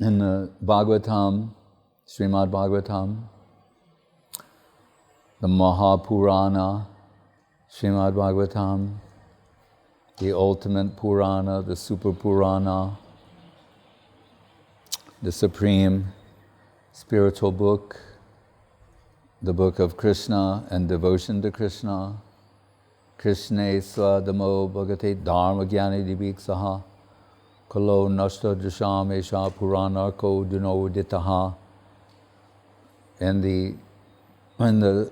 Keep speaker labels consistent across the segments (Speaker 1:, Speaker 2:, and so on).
Speaker 1: in the Bhagavatam, Srimad Bhagavatam, the Mahapurana, Srimad Bhagavatam, the ultimate Purana, the Super Purana, the supreme spiritual book, the book of Krishna and devotion to Krishna. Krishne Swadamo Bhagate Dharma Jnani Diviksaha Kalo Nashta Drisham Esha Puranarko Dunoditaha. And when the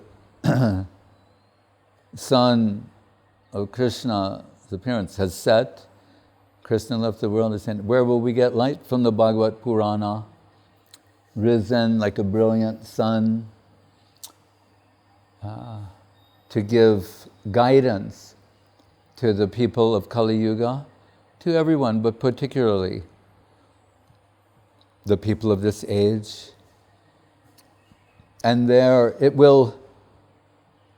Speaker 1: sun of Krishna's appearance has set, Krishna left the world and said, where will we get light? From the Bhagavad Purana, risen like a brilliant sun, to give guidance to the people of Kali Yuga, to everyone, but particularly the people of this age. And there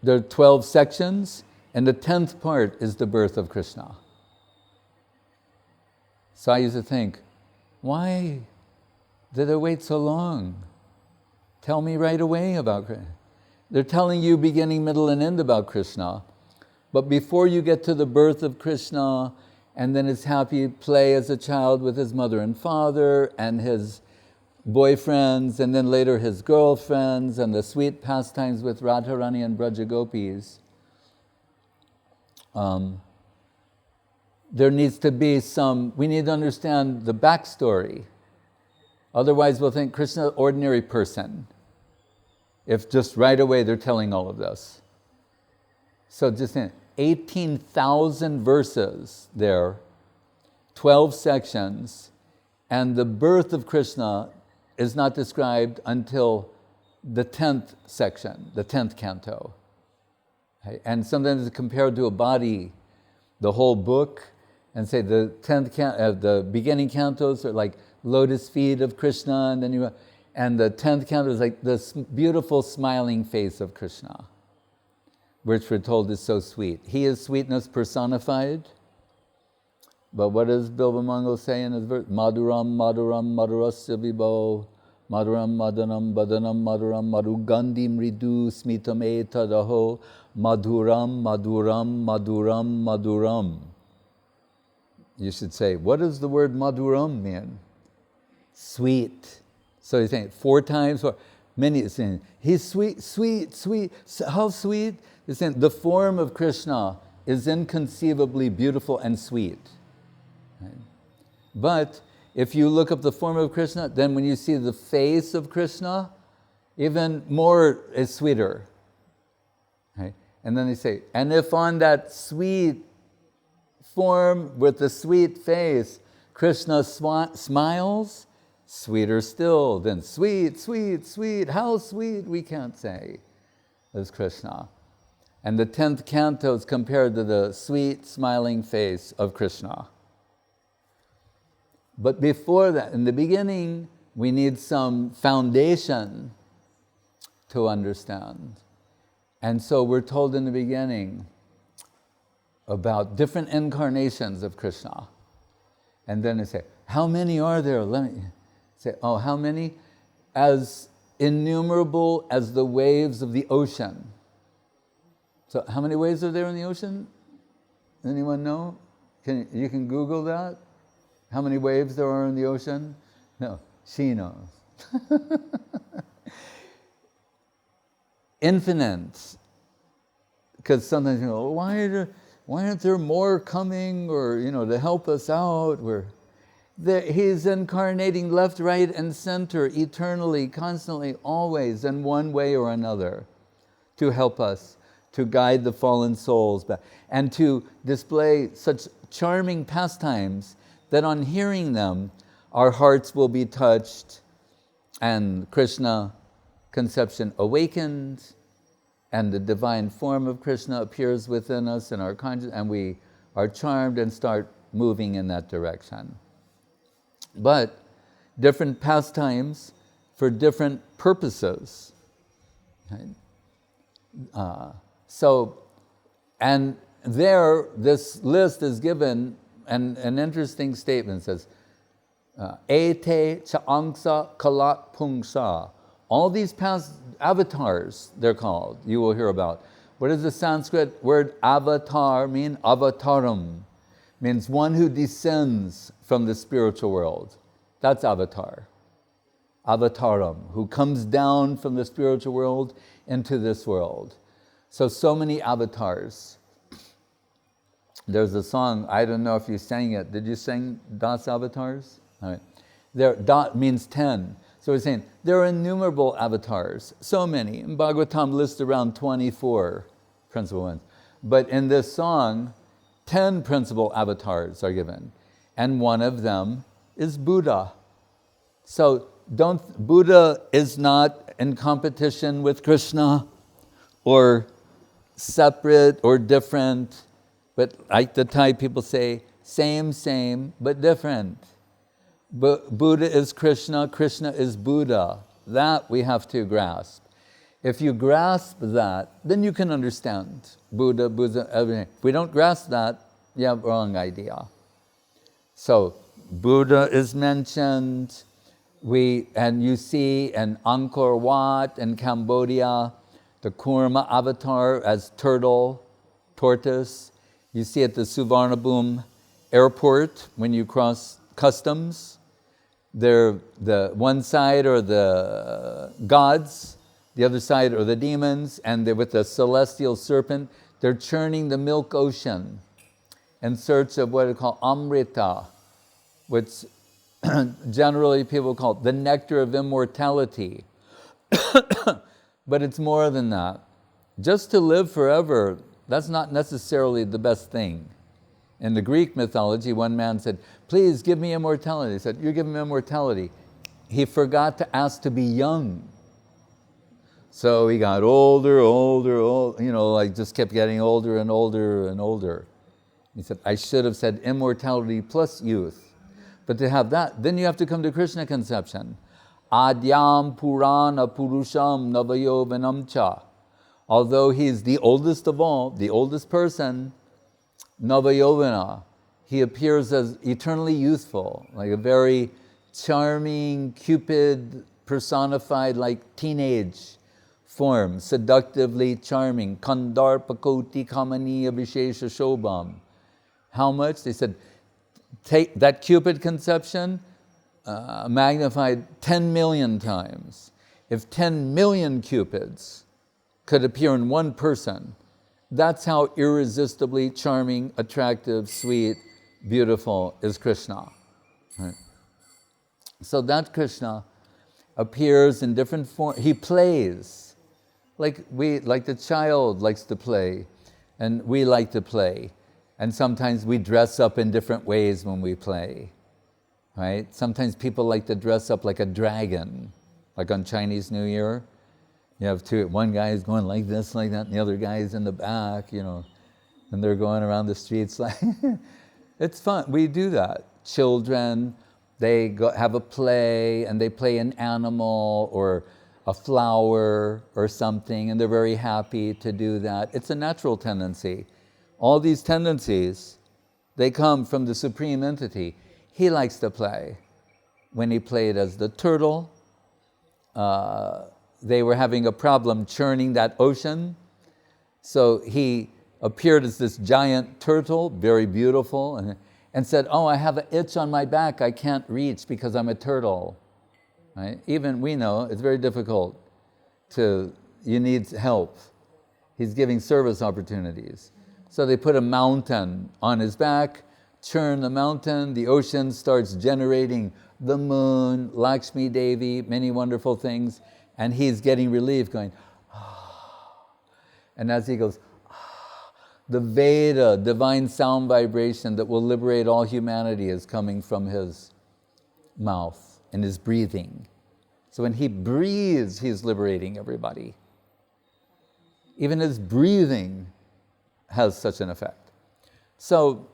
Speaker 1: are 12 sections, and the 10th part is the birth of Krishna. So I used to think, why did it wait so long? Tell me right away about Krishna. They're telling you beginning, middle, and end about Krishna. But before you get to the birth of Krishna, and then his happy play as a child with his mother and father, and his boyfriends, and then later his girlfriends, and the sweet pastimes with Radharani and Brajagopis, there needs to be we need to understand the backstory. Otherwise we'll think Krishna is an ordinary person, if just right away they're telling all of this. So just 18,000 verses there, 12 sections, and the birth of Krishna is not described until the 10th section, the 10th canto. Okay? And sometimes it's compared to a body, the whole book, and say the 10th the beginning cantos are like lotus feet of Krishna, and the 10th canto is like this beautiful smiling face of Krishna, which we're told is so sweet. He is sweetness personified. But what does Bilvamangal say in his verse? Madhuram, Madhuram, Madhurasya Vibho, Madhuram, Madanam, Badanam, Madhuram, Madhugandhi Mridu, Smitam Etadaho, Madhuram, Madhuram, Madhuram, Madhuram. You should say, what does the word Madhuram mean? Sweet. So he's saying 4 times, or many are saying, he's sweet, sweet, sweet. How sweet? He's saying the form of Krishna is inconceivably beautiful and sweet. Right? But if you look up the form of Krishna, then when you see the face of Krishna, even more is sweeter. Right? And then they say, and if on that sweet form with the sweet face, Krishna smiles, sweeter still than sweet, sweet, sweet. How sweet, we can't say, is Krishna. And the 10th canto is compared to the sweet, smiling face of Krishna. But before that, in the beginning, we need some foundation to understand. And so we're told in the beginning about different incarnations of Krishna. And then they say, how many are there? Let me say, oh, how many? As innumerable as the waves of the ocean. So how many waves are there in the ocean? Anyone know? You can Google that? How many waves there are in the ocean? No, she knows. Infinite. Because sometimes you go, why aren't there more coming, or to help us out? He's incarnating left, right, and center, eternally, constantly, always, in one way or another, to help us, to guide the fallen souls back, and to display such charming pastimes that on hearing them, our hearts will be touched, and Krishna conception awakened, and the divine form of Krishna appears within us in our consciousness, and we are charmed and start moving in that direction. But different pastimes for different purposes. Right? And there, this list is given, and an interesting statement says, Ete Cha'angsa Kalat Pungsa. All these past avatars, they're called, you will hear about. What does the Sanskrit word avatar mean? Avataram. Means one who descends from the spiritual world. That's avatar. Avataram, who comes down from the spiritual world into this world. So many avatars. There's a song, I don't know if you sang it. Did you sing Das Avatars? All right. There, Da means 10. So we're saying there are innumerable avatars, so many. In Bhagavatam lists around 24 principal ones. But in this song, 10 principal avatars are given. And one of them is Buddha. So Buddha is not in competition with Krishna or separate or different, but like the Thai people say, same, but different. Buddha is Krishna, Krishna is Buddha. That we have to grasp. If you grasp that, then you can understand Buddha, everything. If we don't grasp that, you have a wrong idea. So Buddha is mentioned, and you see in Angkor Wat in Cambodia, the Kurma avatar as tortoise. You see at the Suvarnabhumi airport when you cross customs. The one side are the gods, the other side are the demons, and they're with the celestial serpent. They're churning the milk ocean in search of what are called Amrita, which generally people call the nectar of immortality. But it's more than that. Just to live forever, that's not necessarily the best thing. In the Greek mythology, one man said, please give me immortality. He said, you're giving me immortality. He forgot to ask to be young. So he got older, just kept getting older and older and older. He said, I should have said immortality plus youth. But to have that, then you have to come to Krishna conception. Adyam Purana Purusham Navayovanam Cha. Although he's the oldest of all, the oldest person, Navayovana, he appears as eternally youthful, like a very charming Cupid personified like teenage form, seductively charming. Kandarpakoti Kamaniya Vishesha Shobham. How much? They said, take that Cupid conception, magnified 10 million times. If 10 million Cupids could appear in one person, that's how irresistibly charming, attractive, sweet, beautiful is Krishna. Right? So that Krishna appears in different forms. He plays like the child likes to play, and we like to play. And sometimes we dress up in different ways when we play. Right? Sometimes people like to dress up like a dragon, like on Chinese New Year. You have two, one guy is going like this, like that, and the other guy is in the back, and they're going around the streets like, it's fun. We do that. Children, they have a play, and they play an animal or a flower or something, and they're very happy to do that. It's a natural tendency. All these tendencies, they come from the Supreme Entity. He likes to play. When he played as the turtle, they were having a problem churning that ocean. So he appeared as this giant turtle, very beautiful, and said, oh, I have an itch on my back I can't reach because I'm a turtle. Right? Even we know it's very difficult you need help. He's giving service opportunities. So they put a mountain on his back, churn the mountain, the ocean starts generating the moon, Lakshmi Devi, many wonderful things, and he's getting relief, going, ah. And as he goes, ah, the Veda, divine sound vibration that will liberate all humanity is coming from his mouth and his breathing. So when he breathes, he's liberating everybody. Even his breathing has such an effect. So,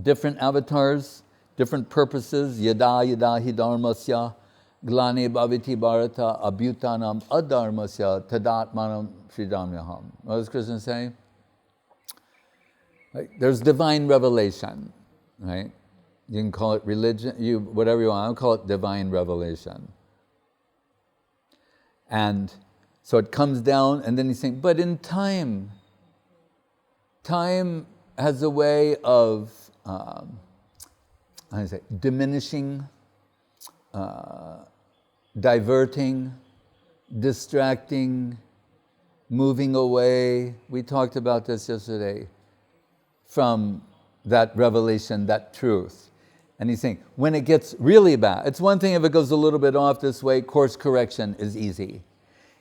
Speaker 1: different avatars, different purposes. Yada yada hi dharmasya glane bhaviti bharata abhyutanam adharmasya tadatmanam sridhamyaham. What does Krishna say? Like, there's divine revelation, right? You can call it religion, whatever you want. I'll call it divine revelation. And so it comes down, and then he's saying, but in time has a way of diminishing, diverting, distracting, moving away. We talked about this yesterday, from that revelation, that truth. And he's saying, when it gets really bad, it's one thing if it goes a little bit off this way, course correction is easy.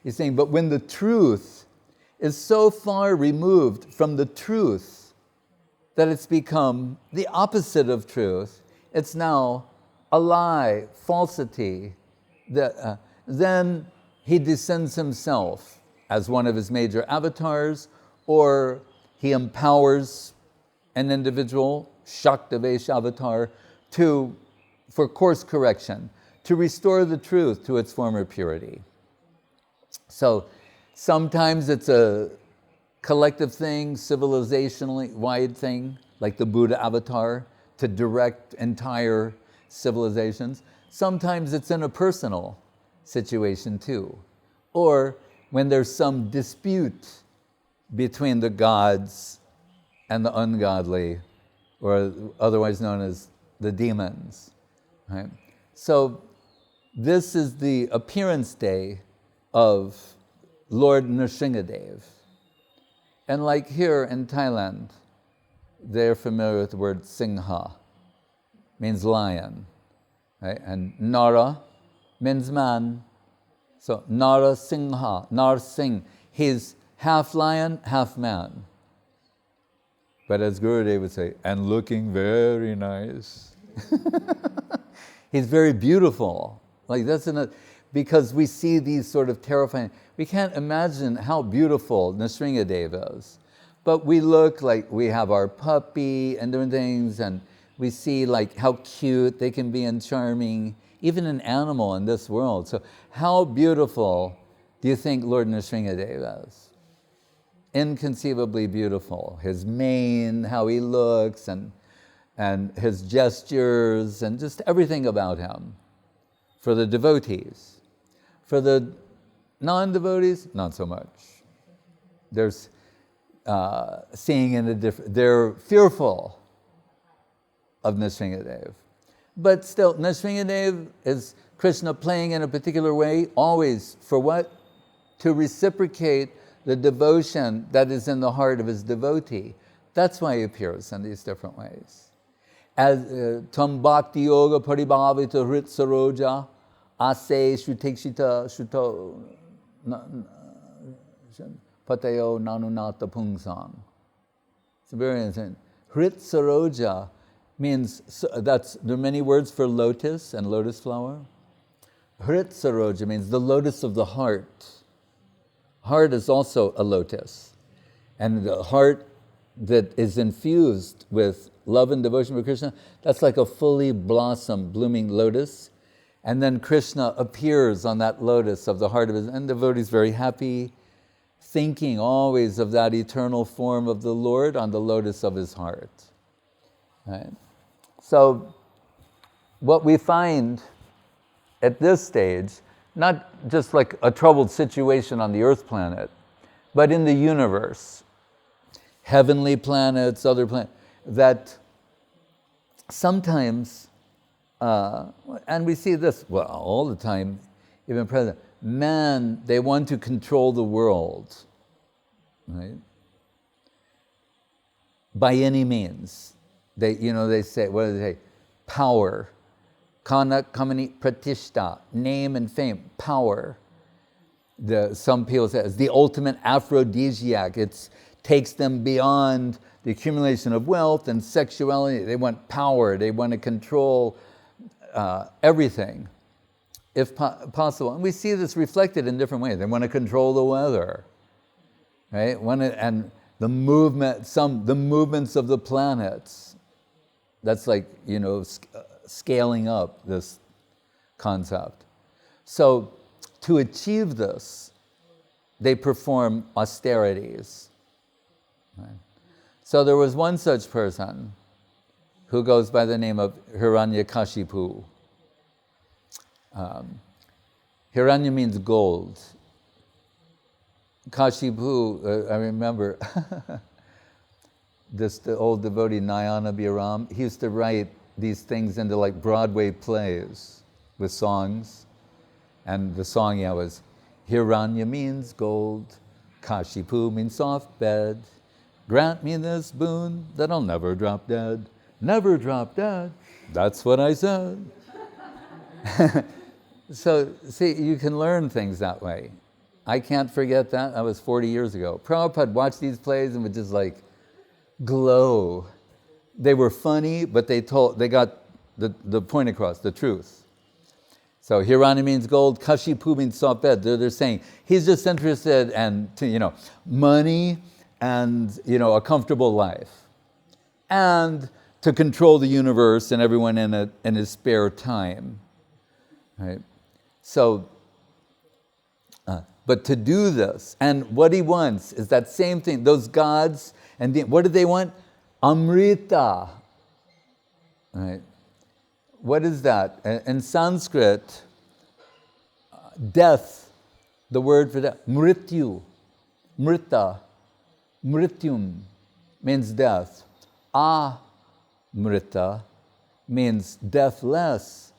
Speaker 1: He's saying, but when the truth is so far removed from the truth that it's become the opposite of truth, it's now a lie, falsity, then he descends himself as one of his major avatars, or he empowers an individual, Shaktavesh avatar, for course correction, to restore the truth to its former purity. So sometimes it's a collective thing, civilizationally wide thing, like the Buddha avatar, to direct entire civilizations. Sometimes it's in a personal situation too. Or when there's some dispute between the gods and the ungodly, or otherwise known as the demons. Right? So this is the appearance day of Lord Nrisimhadev. And like here in Thailand, they're familiar with the word Singha, means lion. Right? And Nara means man. So Nara Singha, Nar Singh, he's half lion, half man. But as Gurudev would say, and looking very nice. He's very beautiful. Like that's because we see these sort of terrifying, we can't imagine how beautiful Nrisimhadev is. But we look like we have our puppy and different things, and we see like how cute they can be and charming, even an animal in this world. So how beautiful do you think Lord Nrisimhadev is? Inconceivably beautiful. His mane, how he looks, and his gestures, and just everything about him. For the devotees. For the non-devotees, not so much. There's seeing in a different, they're fearful of Nrisimhadev. But still, Nrisimhadev is Krishna playing in a particular way, always for what? To reciprocate the devotion that is in the heart of his devotee. That's why he appears in these different ways. As Tam Bhakti Yoga Paribhavita Hrit Saroja Ase Shrutekshita Shruto Patayo Nanunata Pungsang. It's very interesting. Hrit Saroja means, there are many words for lotus and lotus flower. Hrit Saroja means the lotus of the heart. Heart is also a lotus. And the heart that is infused with love and devotion for Krishna, that's like a fully blossomed, blooming lotus. And then Krishna appears on that lotus of the heart of his, and the devotee is very happy, thinking always of that eternal form of the Lord on the lotus of his heart. Right? So what we find at this stage, not just like a troubled situation on the earth planet, but in the universe, heavenly planets, other planets, that sometimes, and we see this, well, all the time, even present, man, they want to control the world, right? By any means. They say, what do they say? Power. Kana, kamani, pratishta, name and fame, power. Some people say it's the ultimate aphrodisiac. It takes them beyond the accumulation of wealth and sexuality. They want power. They want to control everything, if possible. And we see this reflected in different ways. They want to control the weather, right? And the movements of the planets. That's like, scaling up this concept. So to achieve this, they perform austerities. Right? So there was one such person who goes by the name of Hiranyakashipu. Hiranya means gold. Kashipu, I remember the old devotee Nayana Biram, he used to write these things into like Broadway plays with songs. And the song was, Hiranya means gold, Kashipu means soft bed. Grant me this boon that I'll never drop dead. Never drop dead. That's what I said. So, see, you can learn things that way. I can't forget that. That was 40 years ago. Prabhupada watched these plays and would just like glow. They were funny, but they got the point across, the truth. So Hiranya means gold, Kashipu means soft bed. They're saying he's just interested in money and a comfortable life, and to control the universe and everyone in it in his spare time, right? So, but to do this, and what he wants is that same thing. Those gods, and what do they want? Amrita, right? What is that? In Sanskrit, death, the word for that, mrityu, mrita, mrityum means death. Amrita means deathless,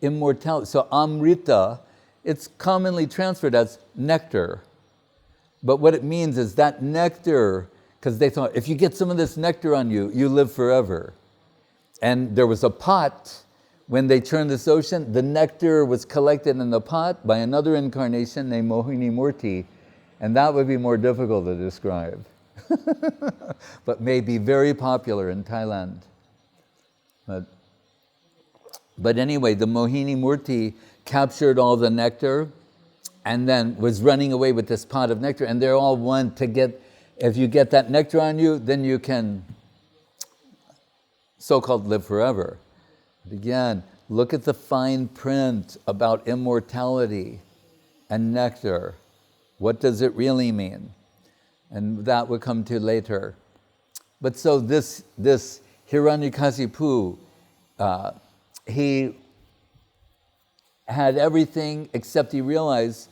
Speaker 1: immortality. So amrita, it's commonly transferred as nectar. But what it means is that nectar, because they thought, if you get some of this nectar on you, you live forever. And there was a pot. When they churned this ocean, the nectar was collected in the pot by another incarnation named Mohini Murti, and that would be more difficult to describe, but may be very popular in Thailand. But anyway, the Mohini Murti captured all the nectar and then was running away with this pot of nectar, and they're all one to get, if you get that nectar on you, then you can so-called live forever. But again, look at the fine print about immortality and nectar. What does it really mean? And that we'll come to later. But so this Hiranyakashipu, he had everything, except he realized,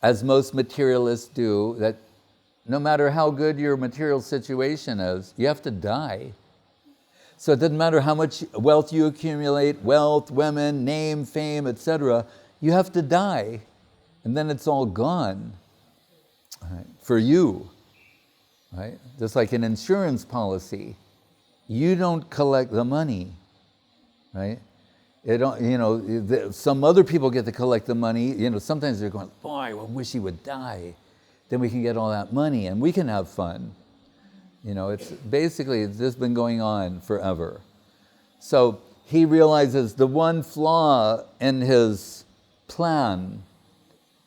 Speaker 1: as most materialists do, that no matter how good your material situation is, you have to die. So it doesn't matter how much wealth you accumulate, wealth, women, name, fame, etc., you have to die, and then it's all gone, right, for you, right? Just like an insurance policy, you don't collect the money, right? Some other people get to collect the money. Sometimes they're going, boy, I wish he would die. Then we can get all that money and we can have fun. It's basically, this has been going on forever. So he realizes the one flaw in his plan.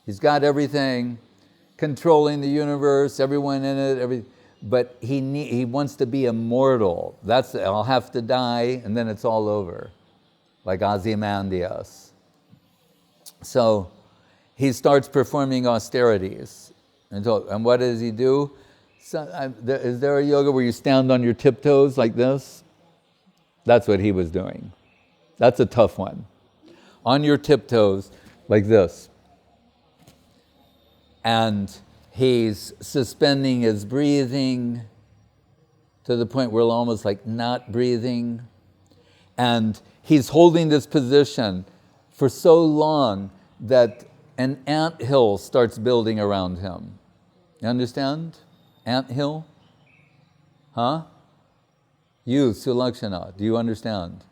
Speaker 1: He's got everything, controlling the universe, everyone in it, but he wants to be immortal. I'll have to die and then it's all over, like Ozymandias. So he starts performing austerities. And what does he do? Is there a yoga where you stand on your tiptoes like this? That's what he was doing. That's a tough one. On your tiptoes like this. And he's suspending his breathing to the point where we're almost like not breathing. And he's holding this position for so long that an anthill starts building around him. You understand? Anthill? Huh? You, Sulakshana, do you understand?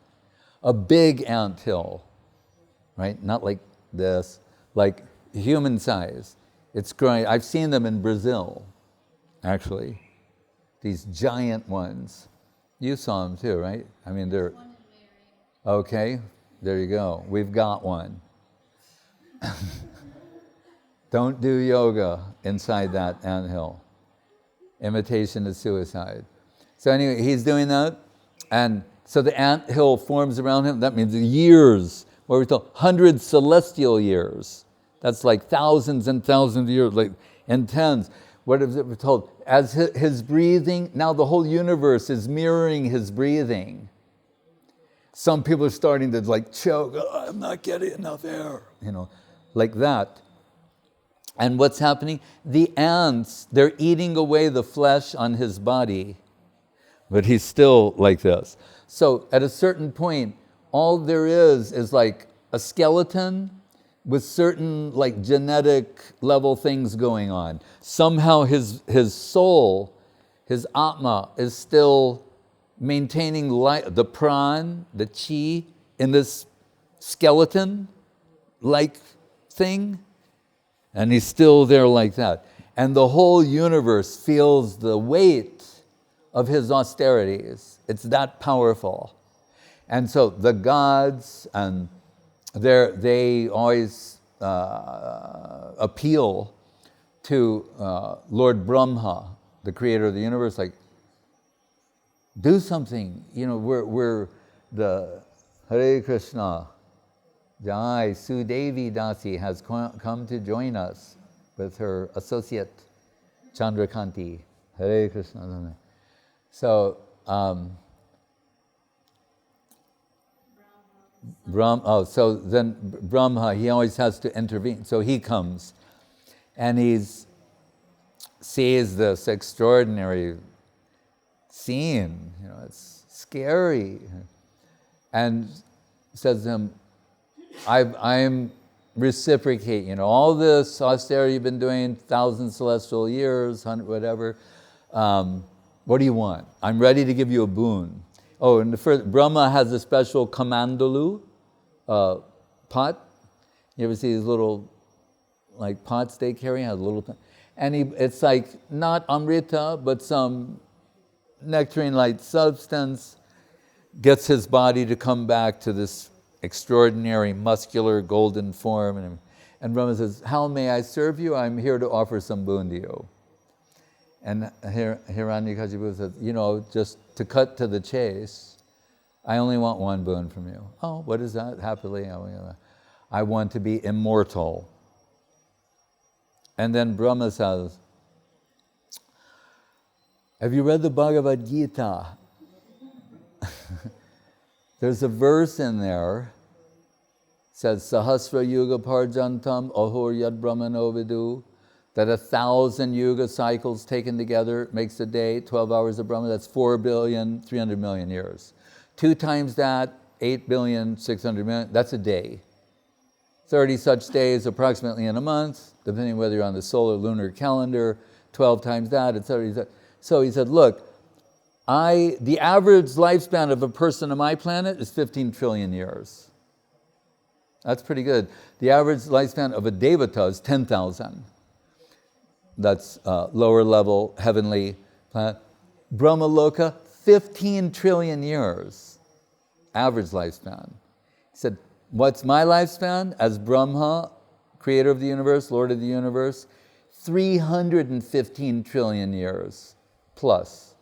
Speaker 1: A big anthill, right? Not like this, like human size. It's growing. I've seen them in Brazil, actually. These giant ones. You saw them too, right? I mean, they're... Okay, there you go. We've got one. Don't do yoga inside that anthill. Imitation is suicide. So anyway, he's doing that, and so the anthill forms around him. That means years, what we call 100 celestial years. That's like thousands and thousands of years, like and tens. what is it told? As his breathing, now the whole universe is mirroring his breathing. Some people are starting to like choke, oh, I'm not getting enough air, like that. And what's happening? The ants, they're eating away the flesh on his body, but he's still like this. So at a certain point, all there is like a skeleton with certain like genetic level things going on. Somehow his soul, his atma, is still maintaining the pran, the chi, in this skeleton-like thing, and he's still there like that. And the whole universe feels the weight of his austerities. It's that powerful. And so the gods, and they always appeal to Lord Brahma, the creator of the universe, like, do something. We're the Hare Krishna. Jai Sudevi Dasi has come to join us with her associate Chandrakanti. Hare Krishna. So so then Brahma, he always has to intervene. So he comes and he sees this extraordinary scene, it's scary, and says to him, I'm reciprocate, all this austerity you've been doing, 1,000 celestial years, 100 whatever, what do you want? I'm ready to give you a boon. Oh, and the first, Brahma has a special kamandalu pot. You ever see these little like pots they carry? Has a little, and it's like not amrita, but some nectarine-like substance, gets his body to come back to this extraordinary muscular golden form. And Brahma says, how may I serve you? I'm here to offer some boon to you. And Hiranyakashipu says, just to cut to the chase, I only want one boon from you. Oh, what is that? Happily, I want to be immortal. And then Brahma says, have you read the Bhagavad Gita? There's a verse in there, says, Sahasra Yuga Parjantam Ahur Yad Brahmano Vidu, that 1,000 yuga cycles taken together makes a day, 12 hours of Brahma, that's 4,300,000,000 years. 2 times that, 8,600,000,000, that's a day. 30 such days approximately in a month, depending whether you're on the solar lunar calendar, 12 times that, etc. So he said, look, the average lifespan of a person on my planet is 15 trillion years. That's pretty good. The average lifespan of a devata is 10,000. That's lower level, heavenly planet. Brahma Loka, 15 trillion years, average lifespan. He said, what's my lifespan as Brahma, creator of the universe, Lord of the universe? 315 trillion years plus.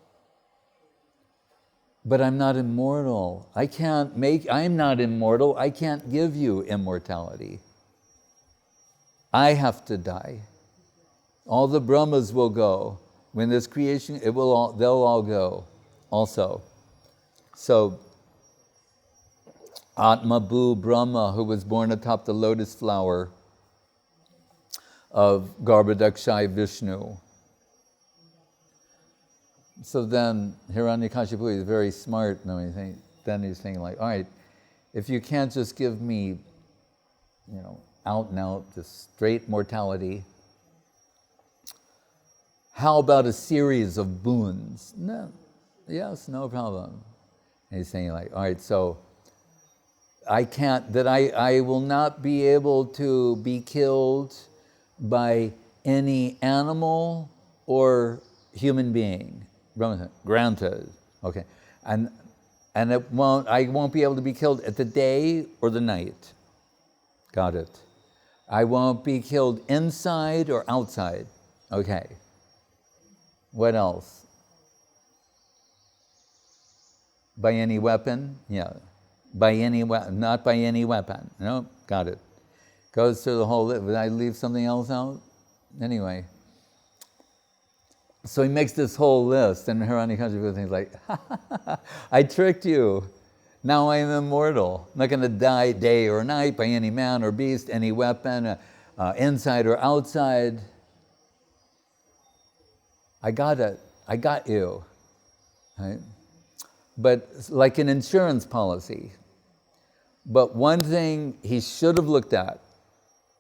Speaker 1: But I'm not immortal. I'm not immortal. I can't give you immortality. I have to die. All the Brahmas will go. When there's creation, they'll all go also. So, Atma-bhu Brahma, who was born atop the lotus flower of Garbhodakshai Vishnu. So then Hiranyakashipu is very smart. Then he's thinking like, all right, if you can't just give me, out and out, just straight mortality, how about a series of boons? No, yes, no problem. And he's saying like, all right, so I will not be able to be killed by any animal or human being. Brahma said, granted. Okay. And I won't be able to be killed at the day or the night. Got it. I won't be killed inside or outside. Okay. What else? By any weapon? Yeah. By any weapon, not by any weapon. No, got it. Goes through the whole list. Would I leave something else out? Anyway. So he makes this whole list, and Hiranyakashipu thinks like, I tricked you. Now I am immortal. I'm not going to die day or night by any man or beast, any weapon, inside or outside. I got it. I got you. Right? But like an insurance policy. But one thing he should have looked at,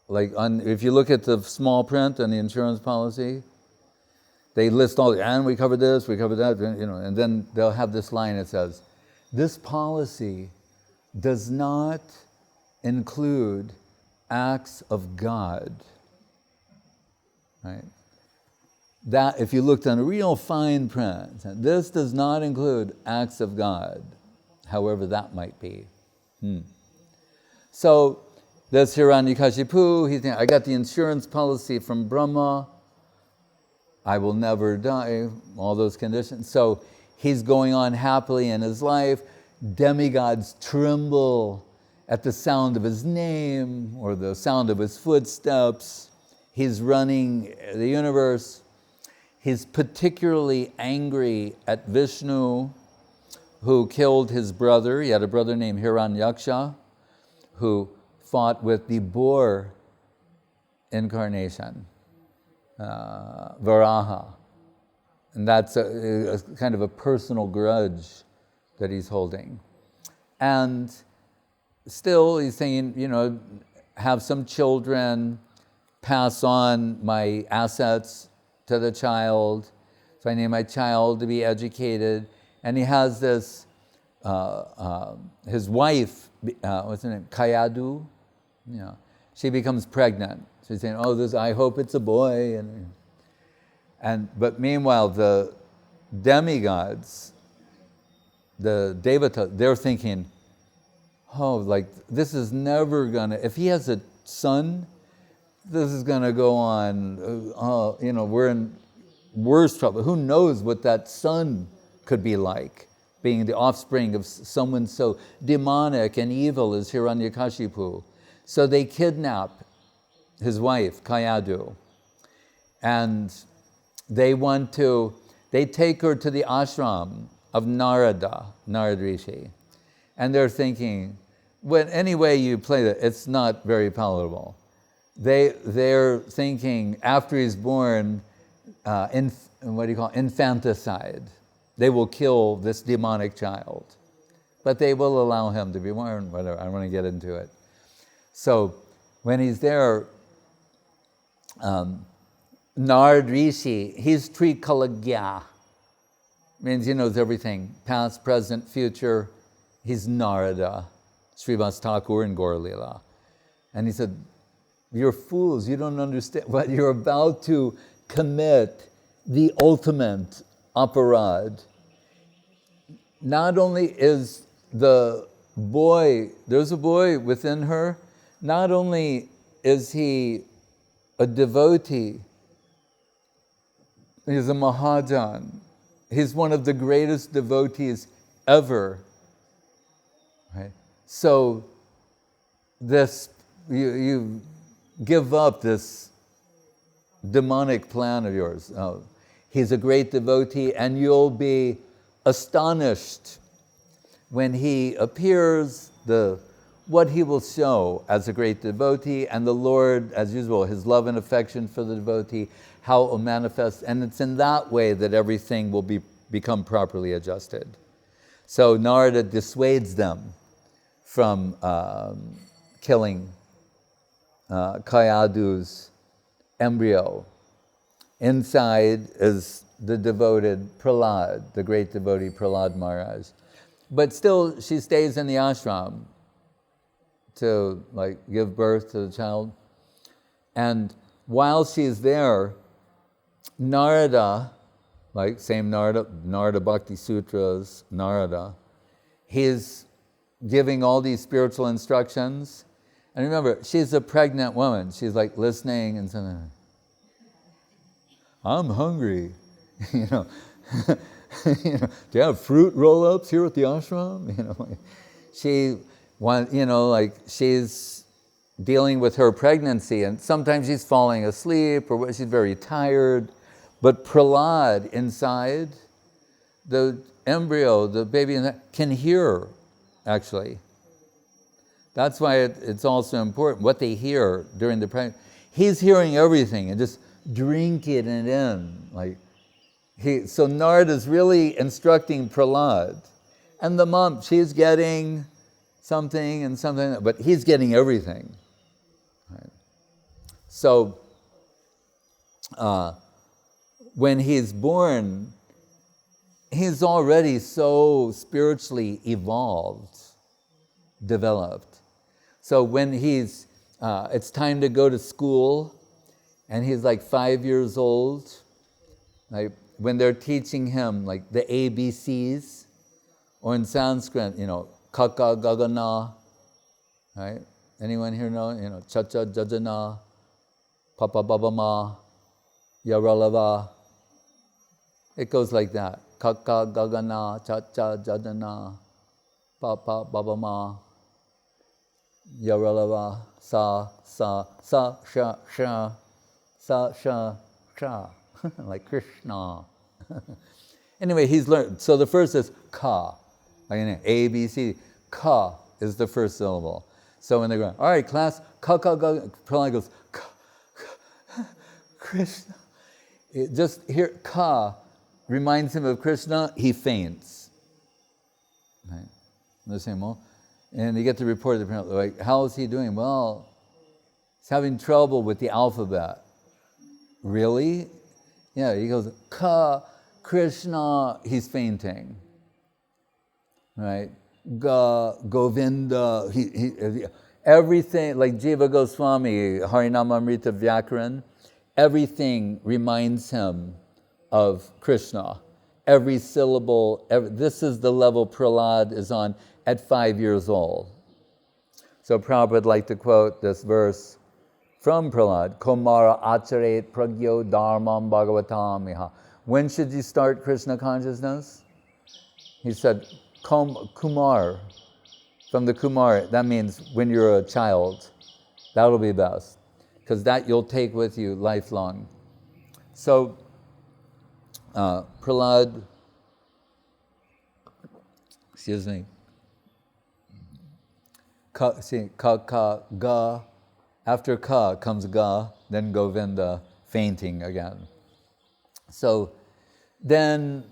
Speaker 1: like if you look at the small print on the insurance policy, they list all, and we covered this, we covered that, and then they'll have this line that says, this policy does not include acts of God. Right? That, if you looked on a real fine print, this does not include acts of God, however that might be. So, this Hiranyakashipu, he thinks, I got the insurance policy from Brahma, I will never die, all those conditions. So he's going on happily in his life. Demigods tremble at the sound of his name or the sound of his footsteps. He's running the universe. He's particularly angry at Vishnu, who killed his brother. He had a brother named Hiranyaksha, who fought with the boar incarnation. Varaha. And that's a kind of a personal grudge that he's holding. And still he's saying, have some children, pass on my assets to the child. So I need my child to be educated. And he has this, his wife, what's her name, Kayadu? She becomes pregnant. She's saying, I hope it's a boy. But meanwhile, the demigods, the devata, they're thinking, this is never gonna, if he has a son, this is gonna go on, we're in worse trouble. Who knows what that son could be like, being the offspring of someone so demonic and evil as Hiranyakashipu. So they kidnap his wife, Kayadu, and they take her to the ashram of Narada Rishi, and they're thinking, any way you play that, it's not very palatable. They're thinking after he's born, infanticide. They will kill this demonic child, but they will allow him to be born. Whatever. I don't want to get into it. So when he's there, Narad Rishi, he's Trikalagya, means he knows everything, past, present, future. He's Narada, Srivas Thakur in Gaur Leela. And he said, you're fools, you don't understand what you're about to commit, the ultimate aparad. Not only is the boy, there's a boy within her, not only is he a devotee, he's a Mahajan. He's one of the greatest devotees ever. Right? So this, you give up this demonic plan of yours. He's a great devotee, and you'll be astonished when he appears, what he will show as a great devotee, and the Lord, as usual, his love and affection for the devotee, how it will manifest, and it's in that way that everything will become properly adjusted. So Narada dissuades them from killing Kayadu's embryo. Inside is the devoted Prahlad, the great devotee Prahlad Maharaj. But still, she stays in the ashram to give birth to the child. And while she's there, Narada, same Narada Bhakti Sutras, Narada, he's giving all these spiritual instructions. And remember, she's a pregnant woman. She's listening and saying, I'm hungry. Do you have fruit roll-ups here at the ashram? She's dealing with her pregnancy, and sometimes she's falling asleep, or she's very tired. But Prahlad inside, the embryo, the baby, can hear, actually. That's why it's also important what they hear during the pregnancy. He's hearing everything and just drinking it in. So Narada's really instructing Prahlad. And the mom, she's getting something and something, but he's getting everything. Right? So when he's born, he's already so spiritually evolved, developed. So when it's time to go to school, and he's like 5 years old, like when they're teaching him like the ABCs, or in Sanskrit, kaka gagana, right? Anyone here know? Cha-cha jajana, papa babama, yaralava. It goes like that. Kaka gagana, cha-cha jajana, papa babama, yaralava, sa, sha, sha, sa, sha, sha, like Krishna. Anyway, he's learned. So the first is ka, like A, B, C. Ka is the first syllable. So when they're going, all right, class, ka, ka, ga, Prahlad goes, ka, ka, Krishna. Just hear ka reminds him of Krishna, he faints. Right? The same one. And you get the report of the parent, like, how is he doing? Well, he's having trouble with the alphabet. Really? Yeah, he goes, ka, Krishna, he's fainting. Right? Govinda, everything, like Jiva Goswami, Harinamamrita Vyakaran, everything reminds him of Krishna. Every syllable, this is the level Prahlad is on at 5 years old. So Prabhupada would like to quote this verse from Prahlad, Kumara acharet pragyo dharmam bhagavatam iha. When should you start Krishna consciousness? He said, Kumar, from the Kumar, that means when you're a child. That'll be best, because that you'll take with you lifelong. So, Prahlad, excuse me, ka, ga, after ka comes ga, then Govinda, fainting again. So then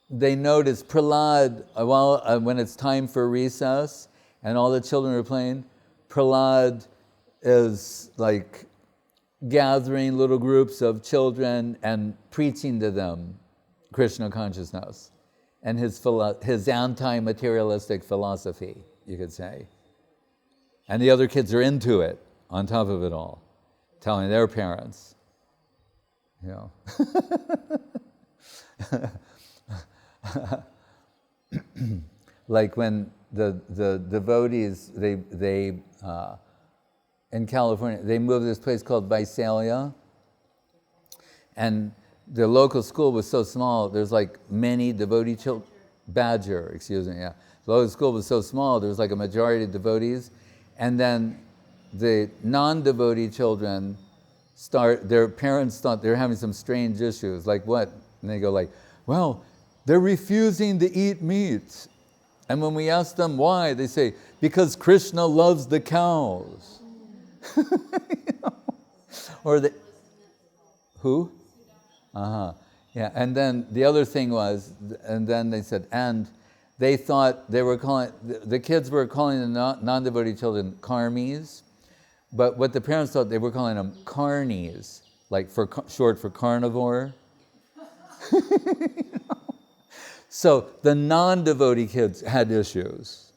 Speaker 1: they notice Prahlad, when it's time for recess and all the children are playing, Prahlad is like gathering little groups of children and preaching to them Krishna consciousness and his anti-materialistic philosophy, you could say. And the other kids are into it, on top of it all, telling their parents, like when the devotees, they in California, they moved to this place called Visalia, and the local school was so small, there's like many devotee children, Badger, excuse me, yeah. The local school was so small, there was like a majority of devotees, and then the non-devotee children their parents thought they were having some strange issues, like what? And they go like, well, they're refusing to eat meat. And when we ask them why, they say, because Krishna loves the cows. Or who? Yeah, and then the other thing was, and then they said, and they thought they were calling, the kids were calling the non-devotee children karmis, but what the parents thought, they were calling them carnies, like short for carnivore. So the non-devotee kids had issues.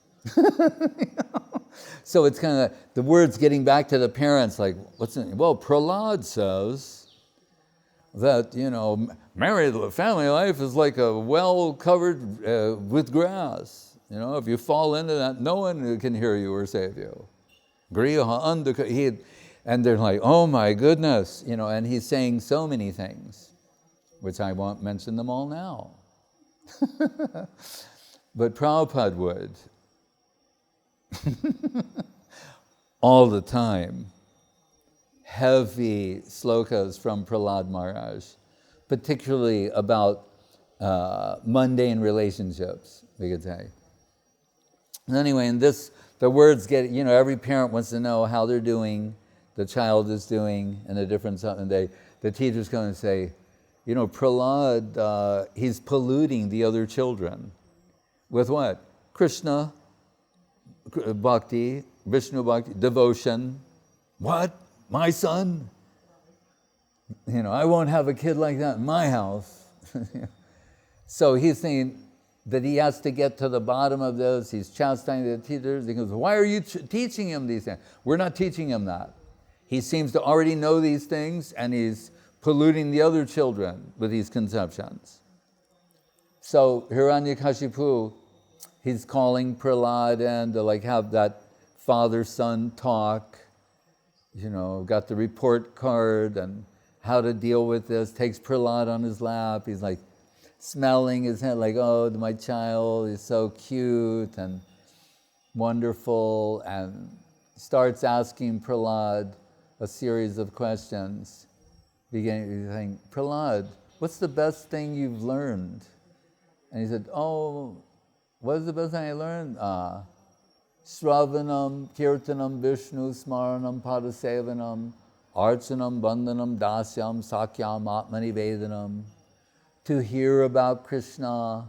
Speaker 1: So it's kind of the words getting back to the parents, like, what's it? Well, Prahlad says that, married family life is like a well covered with grass. If you fall into that, no one can hear you or save you. And they're like, oh my goodness, and he's saying so many things, which I won't mention them all now. But Prabhupada would. All the time. Heavy slokas from Prahlad Maharaj. particularly about mundane relationships, we could say. And anyway, in this, the words get, every parent wants to know how they're doing, the child is doing, and the different something. The teacher's going to say, Prahlad, he's polluting the other children. With what? Krishna, bhakti, Vishnu bhakti, devotion. What? My son? I won't have a kid like that in my house. So he's saying that he has to get to the bottom of this. He's chastising the teachers. He goes, why are you teaching him these things? We're not teaching him that. He seems to already know these things, and he's polluting the other children with these conceptions. So Hiranyakashipu, he's calling Prahlad in to have that father-son talk. Got the report card and how to deal with this. Takes Prahlad on his lap. He's smelling his head oh, my child is so cute and wonderful, and starts asking Prahlad a series of questions. Beginning to think, Prahlad, what's the best thing you've learned? And he said, what is the best thing I learned? Shravanam, Kirtanam, Vishnu, Smaranam, Padasevanam, Archanam, Bandhanam, Dasyam, Sakyam, Atmani Vedanam. To hear about Krishna,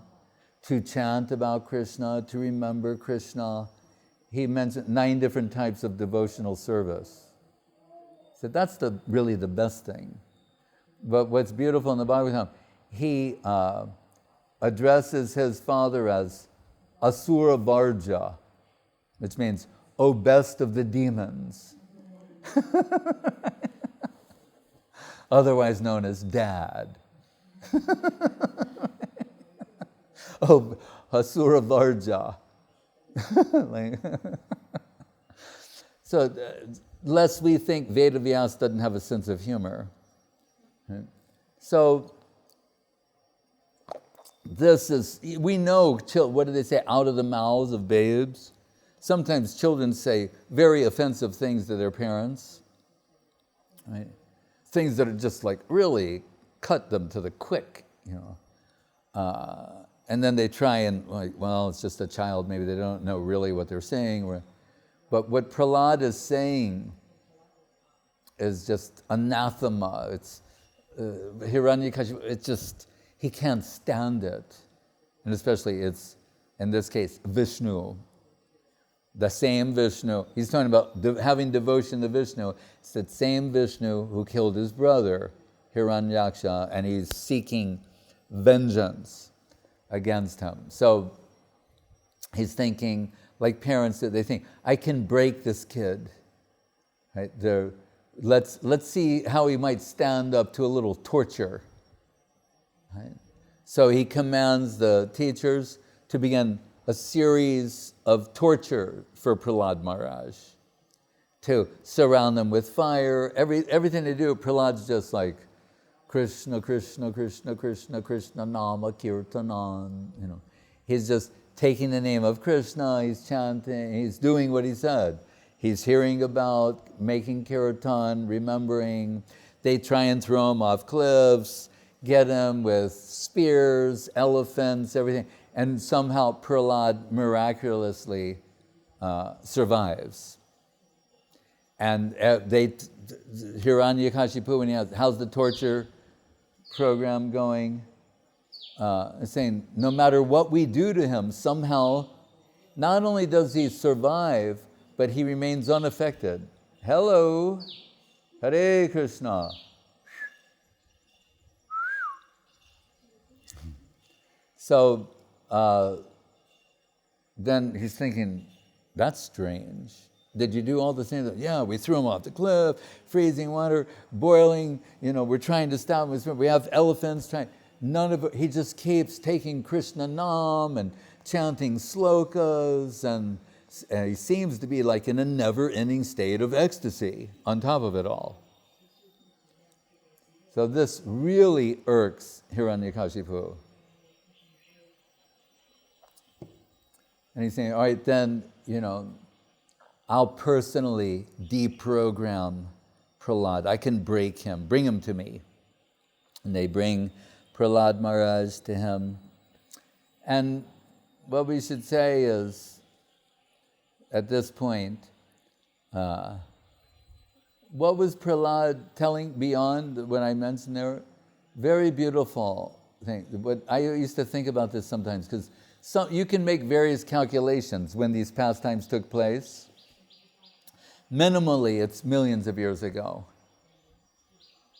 Speaker 1: to chant about Krishna, to remember Krishna. He mentioned 9 different types of devotional service. So that's really the best thing. But what's beautiful in the Bhagavatam, he addresses his father as Asura Varja, which means, O best of the demons. Otherwise known as Dad. Oh, Asura Varja. So, lest we think Vedavyas doesn't have a sense of humor. Right? So, this is, we know, what do they say, out of the mouths of babes? Sometimes children say very offensive things to their parents. Right? Things that are just really cut them to the quick, and then they try and it's just a child, maybe they don't know really what they're saying. But what Prahlad is saying is just anathema. It's Hiranyakashipu, it's just, he can't stand it. And especially it's, in this case, Vishnu. The same Vishnu. He's talking about having devotion to Vishnu. It's that same Vishnu who killed his brother, Hiranyaksha, and he's seeking vengeance against him. So he's thinking, like parents, that they think, I can break this kid. Right? Let's see how he might stand up to a little torture. Right? So he commands the teachers to begin a series of torture for Prahlad Maharaj, to surround them with fire. Everything they do, Prahlad's just Krishna, Krishna, Krishna, Krishna, Krishna, Nama, Kirtanan. He's just taking the name of Krishna, he's chanting, he's doing what he said. He's hearing about making kirtan, remembering. They try and throw him off cliffs, get him with spears, elephants, everything. And somehow Prahlad miraculously survives. And Hiranyakashipu, when he asks, how's the torture program going? Saying, no matter what we do to him, somehow, not only does he survive, but he remains unaffected. Hello, Hare Krishna. So then he's thinking, that's strange. Did you do all the things? Yeah, we threw him off the cliff, freezing water, boiling, we're trying to stop him. We have elephants trying. None of it. He just keeps taking Krishna Nam and chanting slokas, and he seems to be in a never-ending state of ecstasy on top of it all. So this really irks Hiranyakashipu. And he's saying, all right, then, I'll personally deprogram Prahlad. I can break him, bring him to me. And they bring Prahlad Maharaj to him. And what we should say is, at this point, what was Prahlad telling beyond what I mentioned there? Very beautiful thing. But I used to think about this sometimes, because you can make various calculations when these pastimes took place. Minimally, it's millions of years ago.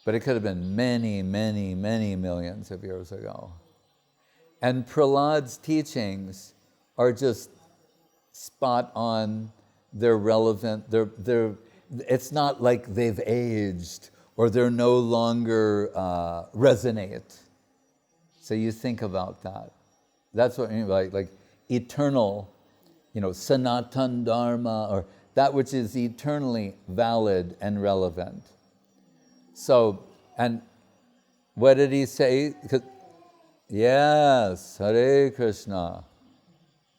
Speaker 1: But it could have been many, many, many millions of years ago. And Prahlad's teachings are just spot on. They're relevant. It's not like they've aged or they're no longer resonate. So you think about that. That's what I mean by like eternal, Sanatan Dharma, or that which is eternally valid and relevant. So, and what did he say? Yes, Hare Krishna.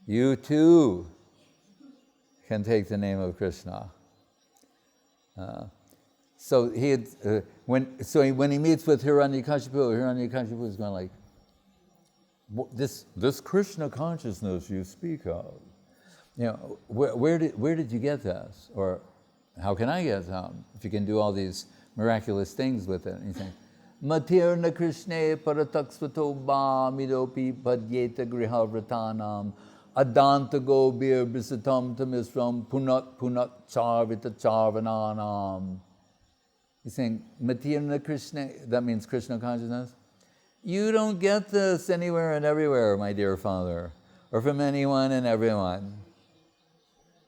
Speaker 1: You too can take the name of Krishna. So when he meets with Hiranyakashipu is going like, this Krishna consciousness you speak of, where did you get this? Or how can I get some? If you can do all these miraculous things with it. And you think, Matirna Krishne parataksvato ba midopi padyeta grihavratanam adanta gobir bisatam tamisram punat charvita charvananam. He's saying, Matirna Krishna, that means Krishna consciousness. You don't get this anywhere and everywhere, my dear Father, or from anyone and everyone.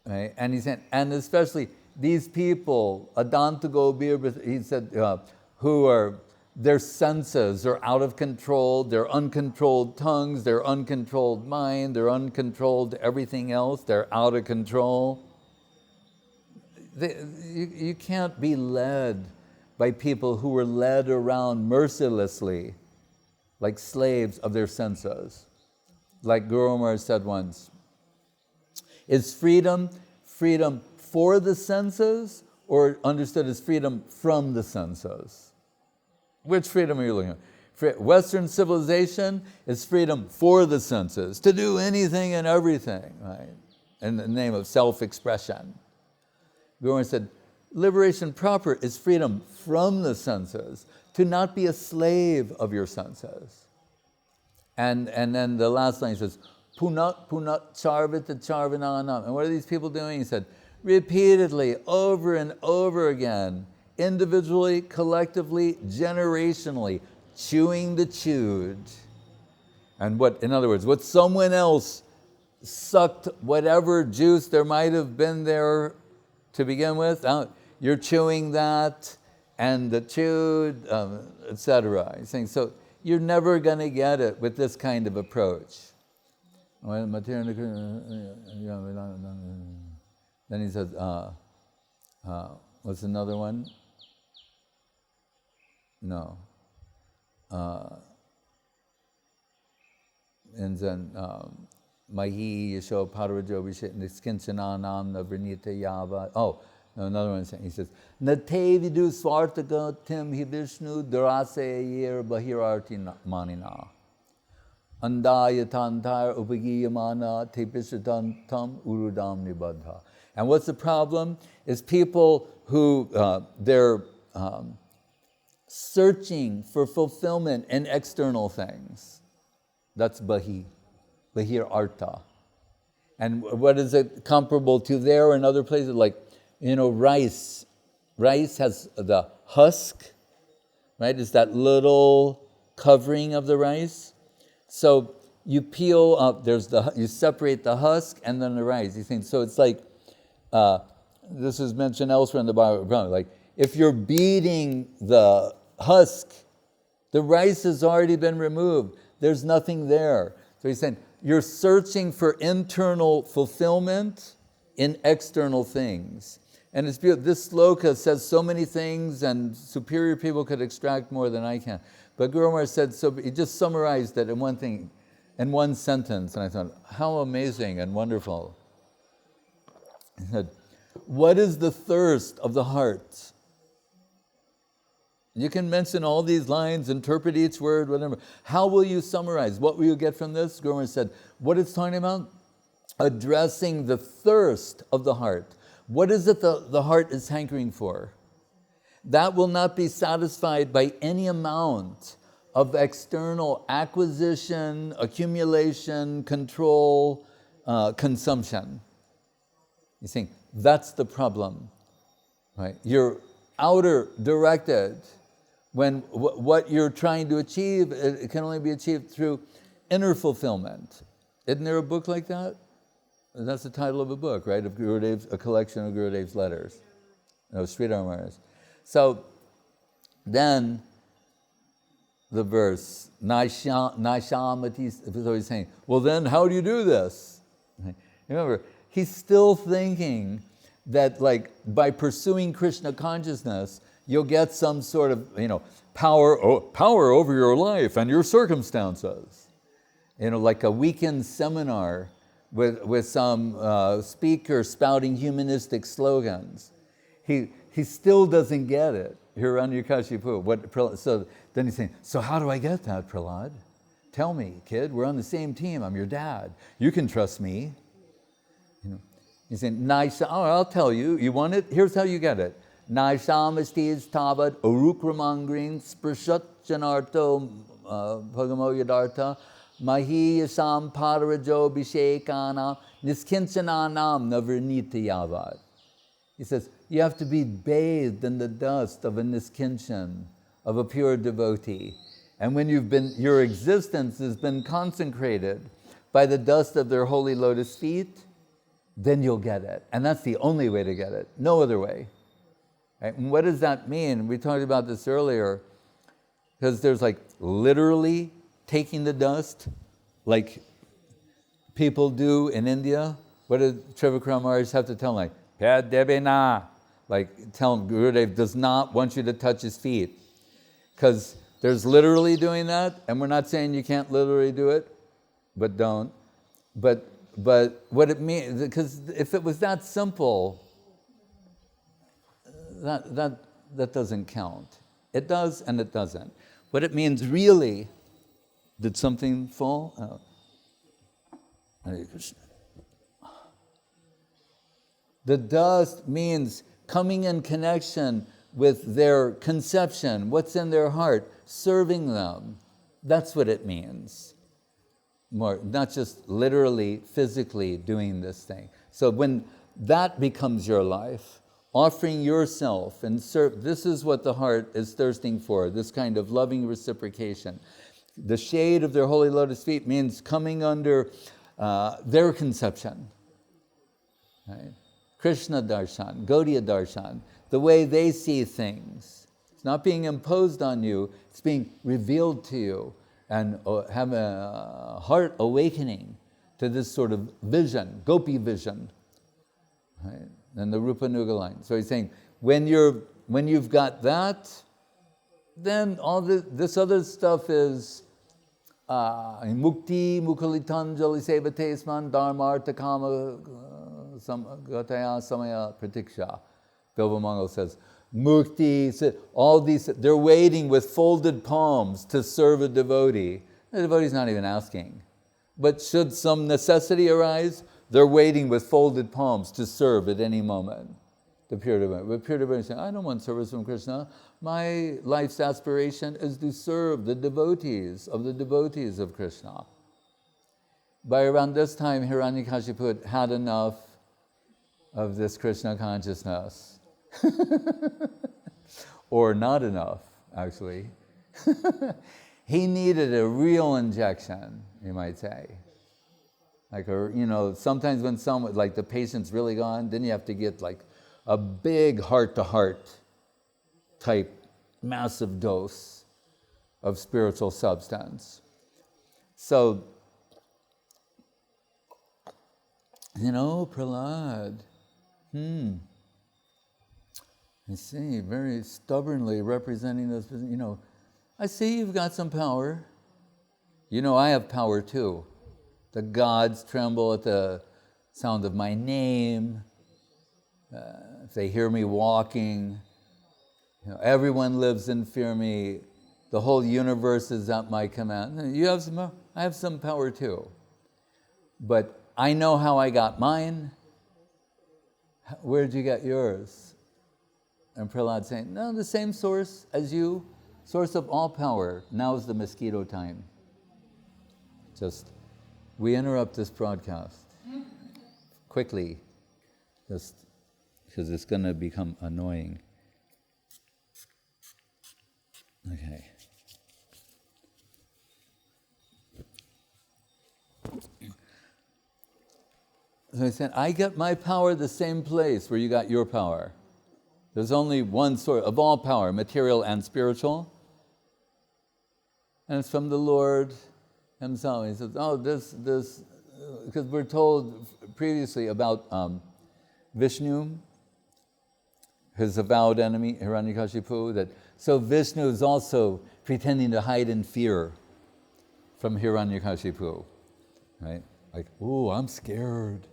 Speaker 1: Right? And he said, and especially these people, Adanta Gobir, he said, who are, their senses are out of control, their uncontrolled tongues, their uncontrolled mind, their uncontrolled everything else, they're out of control. You can't be led by people who were led around mercilessly, like slaves of their senses. Like Guru Maharaj said once, is freedom for the senses, or understood as freedom from the senses? Which freedom are you looking at? Western civilization is freedom for the senses, to do anything and everything, right? In the name of self-expression. Guru Maharaj said, liberation proper is freedom from the senses, to not be a slave of your senses. And then the last line says, Punat charvita charvananam. And what are these people doing? He said, repeatedly, over and over again, individually, collectively, generationally, chewing the chewed. And in other words, what someone else sucked, whatever juice there might have been there to begin with, you're chewing that, and the chewed, etc. He's saying, so you're never going to get it with this kind of approach. Then he says, what's another one? No. And then, Mahi Yasho Parvajo Vishit Niskinchananam Navrinita Yava. Oh, no, another one. He says, Nate vidu swartaka tim hi Vishnu darase yer bahirarti manina. Andayatantar upagiyamana tepisatan tam urudam nibadha. And what's the problem? Is people who, they're searching for fulfillment in external things. That's bahir arta. And what is it comparable to there and other places? Like, rice. Rice has the husk, right? It's that little covering of the rice. So you peel up, you separate the husk and then the rice. You think, so it's like, this is mentioned elsewhere in the Bible, like if you're beating the husk, the rice has already been removed. There's nothing there. So he's saying, you're searching for internal fulfillment in external things. And it's beautiful. This sloka says so many things, and superior people could extract more than I can. But Guru Maharaj said, so he just summarized it in one thing, in one sentence. And I thought, how amazing and wonderful. He said, what is the thirst of the heart? You can mention all these lines, interpret each word, whatever. How will you summarize? What will you get from this? Guru Maharaj said, what it's talking about? Addressing the thirst of the heart. What is it the heart is hankering for? That will not be satisfied by any amount of external acquisition, accumulation, control, consumption. You think that's the problem, right? You're outer directed when what you're trying to achieve, it can only be achieved through inner fulfillment. Isn't there a book like that? That's the title of a book, right? Of Gurudev's, a collection of Gurudev's letters. No, Sridhar Maharaj. So then the verse, Naishamati, so he's saying, well then how do you do this? Remember, he's still thinking that like by pursuing Krishna consciousness, you'll get some sort of, power over your life and your circumstances. Like a weekend seminar with some speaker spouting humanistic slogans. He still doesn't get it. Hiranyakashipu. So then he's saying, so how do I get that, Prahlad? Tell me, kid, we're on the same team. I'm your dad. You can trust me. He's saying, I'll tell you. You want it? Here's how you get it. Naishamastis tavat urukramangrin sprashat janarto bhagamo yadartha mahi yasam padarajo bhishekana niskinchananam navernita yavad. He says, you have to be bathed in the dust of a niskinchan, of a pure devotee. And when your existence has been consecrated by the dust of their holy lotus feet, then you'll get it. And that's the only way to get it, no other way. Right? And what does that mean? We talked about this earlier, because there's like literally taking the dust, like people do in India. What did Trivikram Maharaj have to tell them? Like, Debena. Like, tell him Gurudev does not want you to touch his feet. Because there's literally doing that, and we're not saying you can't literally do it, but don't. But what it means, because if it was that simple, that doesn't count. It does and it doesn't. What it means really, did something fall? Oh. Hare Krishna. The dust means coming in connection with their conception, what's in their heart, serving them. That's what it means. More, not just literally, physically doing this thing. So when that becomes your life, offering yourself and serve, this is what the heart is thirsting for, this kind of loving reciprocation. The shade of their holy lotus feet means coming under their conception. Right? Krishna darshan, Gaudiya darshan, the way they see things. It's not being imposed on you, it's being revealed to you, and have a heart awakening to this sort of vision, gopi vision, right? And the Rupa Nuga line. So he's saying, when you've got that, then all this other stuff is mukti, mukalitanjali sevatesman, dharmartha kama gataya samaya pratiksha. Bilvamangal says, mukti, all these, they're waiting with folded palms to serve a devotee. The devotee's not even asking. But should some necessity arise, they're waiting with folded palms to serve at any moment. The pure devotee. But pure devotee is saying, I don't want service from Krishna. My life's aspiration is to serve the devotees of Krishna. By around this time, Hiranyakashipu had enough of this Krishna consciousness. Or not enough, actually. He needed a real injection, you might say. Like, sometimes when someone, like the patient's really gone, then you have to get like a big heart-to-heart type massive dose of spiritual substance. So, Prahlad, I see, very stubbornly representing this, I see you've got some power. I have power too. The gods tremble at the sound of my name. If they hear me walking, Everyone lives in fear of me. The whole universe is at my command. You have some, I have some power too. But I know how I got mine. Where'd you get yours? And Prahlad saying, no, the same source as you, source of all power. Now's the mosquito time. Just, we interrupt this broadcast quickly, just because it's going to become annoying. Okay. So I said, I get my power the same place where you got your power. There's only one source of all power, material and spiritual. And it's from the Lord Himself. He says, oh, this, because we're told previously about Vishnu, his avowed enemy, Hiranyakashipu, that so Vishnu is also pretending to hide in fear from Hiranyakashipu, right? Like, ooh, I'm scared,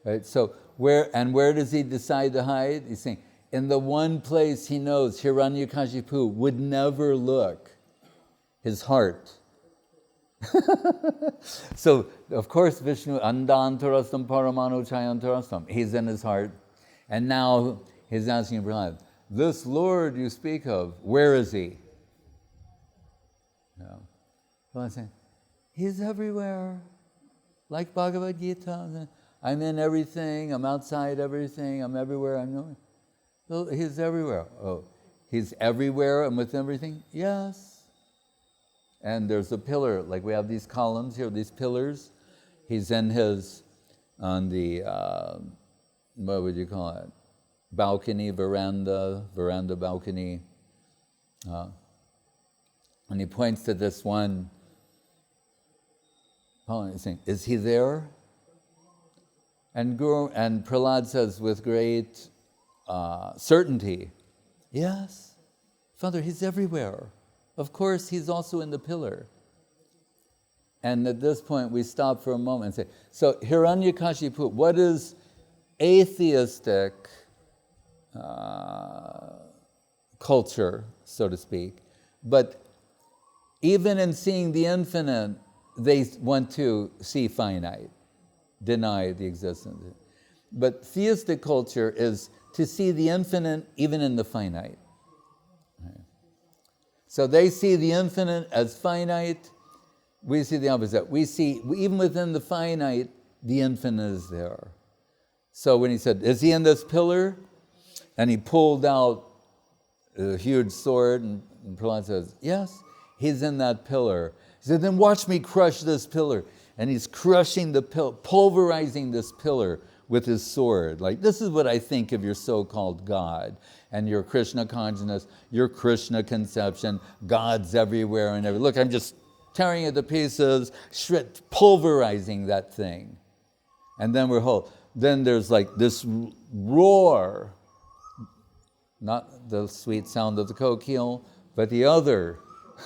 Speaker 1: right? So where does he decide to hide? He's saying, in the one place he knows Hiranyakashipu would never look, his heart. So, of course, Vishnu, Andantarastam Paramano Chayantarastam, he's in his heart. And now he's asking Prahlad, this Lord you speak of, where is he? Prahlad saying, he's everywhere. Like Bhagavad Gita, I'm in everything, I'm outside everything, I'm everywhere, I'm knowing. Well, he's everywhere. Oh, he's everywhere and with everything? Yes. And there's a pillar, like we have these columns here, these pillars. He's in on the, what would you call it? Balcony, veranda balcony. And he points to this one. He's saying, is he there? And Prahlad says with great certainty, yes, Father, he's everywhere. Of course, he's also in the pillar. And at this point, we stop for a moment and say, so Hiranyakashipu, what is atheistic culture, so to speak? But even in seeing the infinite, they want to see finite, deny the existence. But theistic culture is to see the infinite even in the finite. So they see the infinite as finite, we see the opposite. We see, even within the finite, the infinite is there. So when he said, is he in this pillar? And he pulled out a huge sword, and Prahlad says, yes, he's in that pillar. He said, then watch me crush this pillar. And he's crushing the pillar, pulverizing this pillar with his sword. Like, this is what I think of your so-called God and your Krishna consciousness, your Krishna conception. God's everywhere and everywhere. Look, I'm just tearing it to pieces, pulverizing that thing. And then we're whole. Then there's like this roar, not the sweet sound of the coquille, but the other,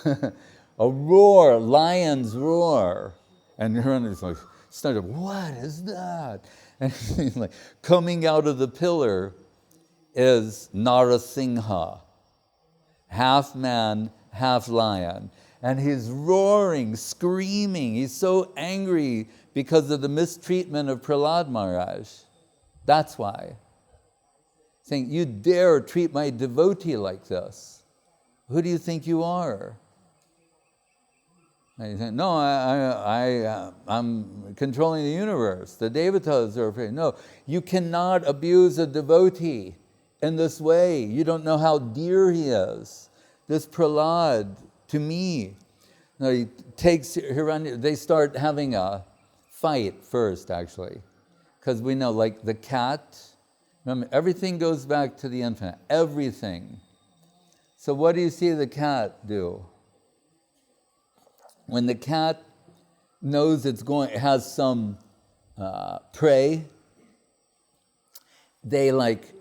Speaker 1: a roar, lion's roar. And Hiranyakashipu like, started, what is that? And he's like, coming out of the pillar is Nrisimha, half man, half lion. And he's roaring, screaming. He's so angry because of the mistreatment of Prahlad Maharaj. That's why. Saying, you dare treat my devotee like this. Who do you think you are? And he's saying, no, I'm controlling the universe. The devatas are afraid. No, you cannot abuse a devotee in this way. You don't know how dear he is. This Prahlad, to me, no, he takes Hiranyakashipu. They start having a fight first, actually, because we know, like the cat. Remember, everything goes back to the infinite. Everything. So, what do you see the cat do? When the cat knows it has some prey, they like,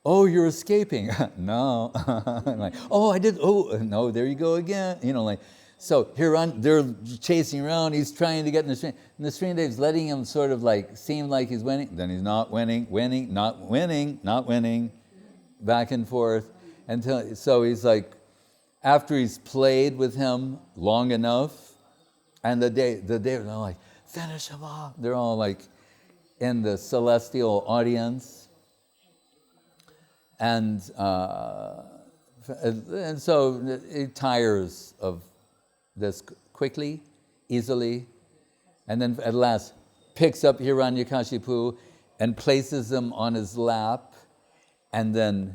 Speaker 1: oh, you're escaping. No. Like, oh, I did. Oh, no, there you go again. So they're chasing around. He's trying to get Nrisimhadev. Nrisimhadev's letting him sort of like seem like he's winning. Then he's not winning, not winning, back and forth. So he's like, after he's played with him long enough, and the day they're like, finish him off. They're all like in the celestial audience. And so he tires of this quickly, easily, and then at last picks up Hiranyakashipu and places him on his lap, and then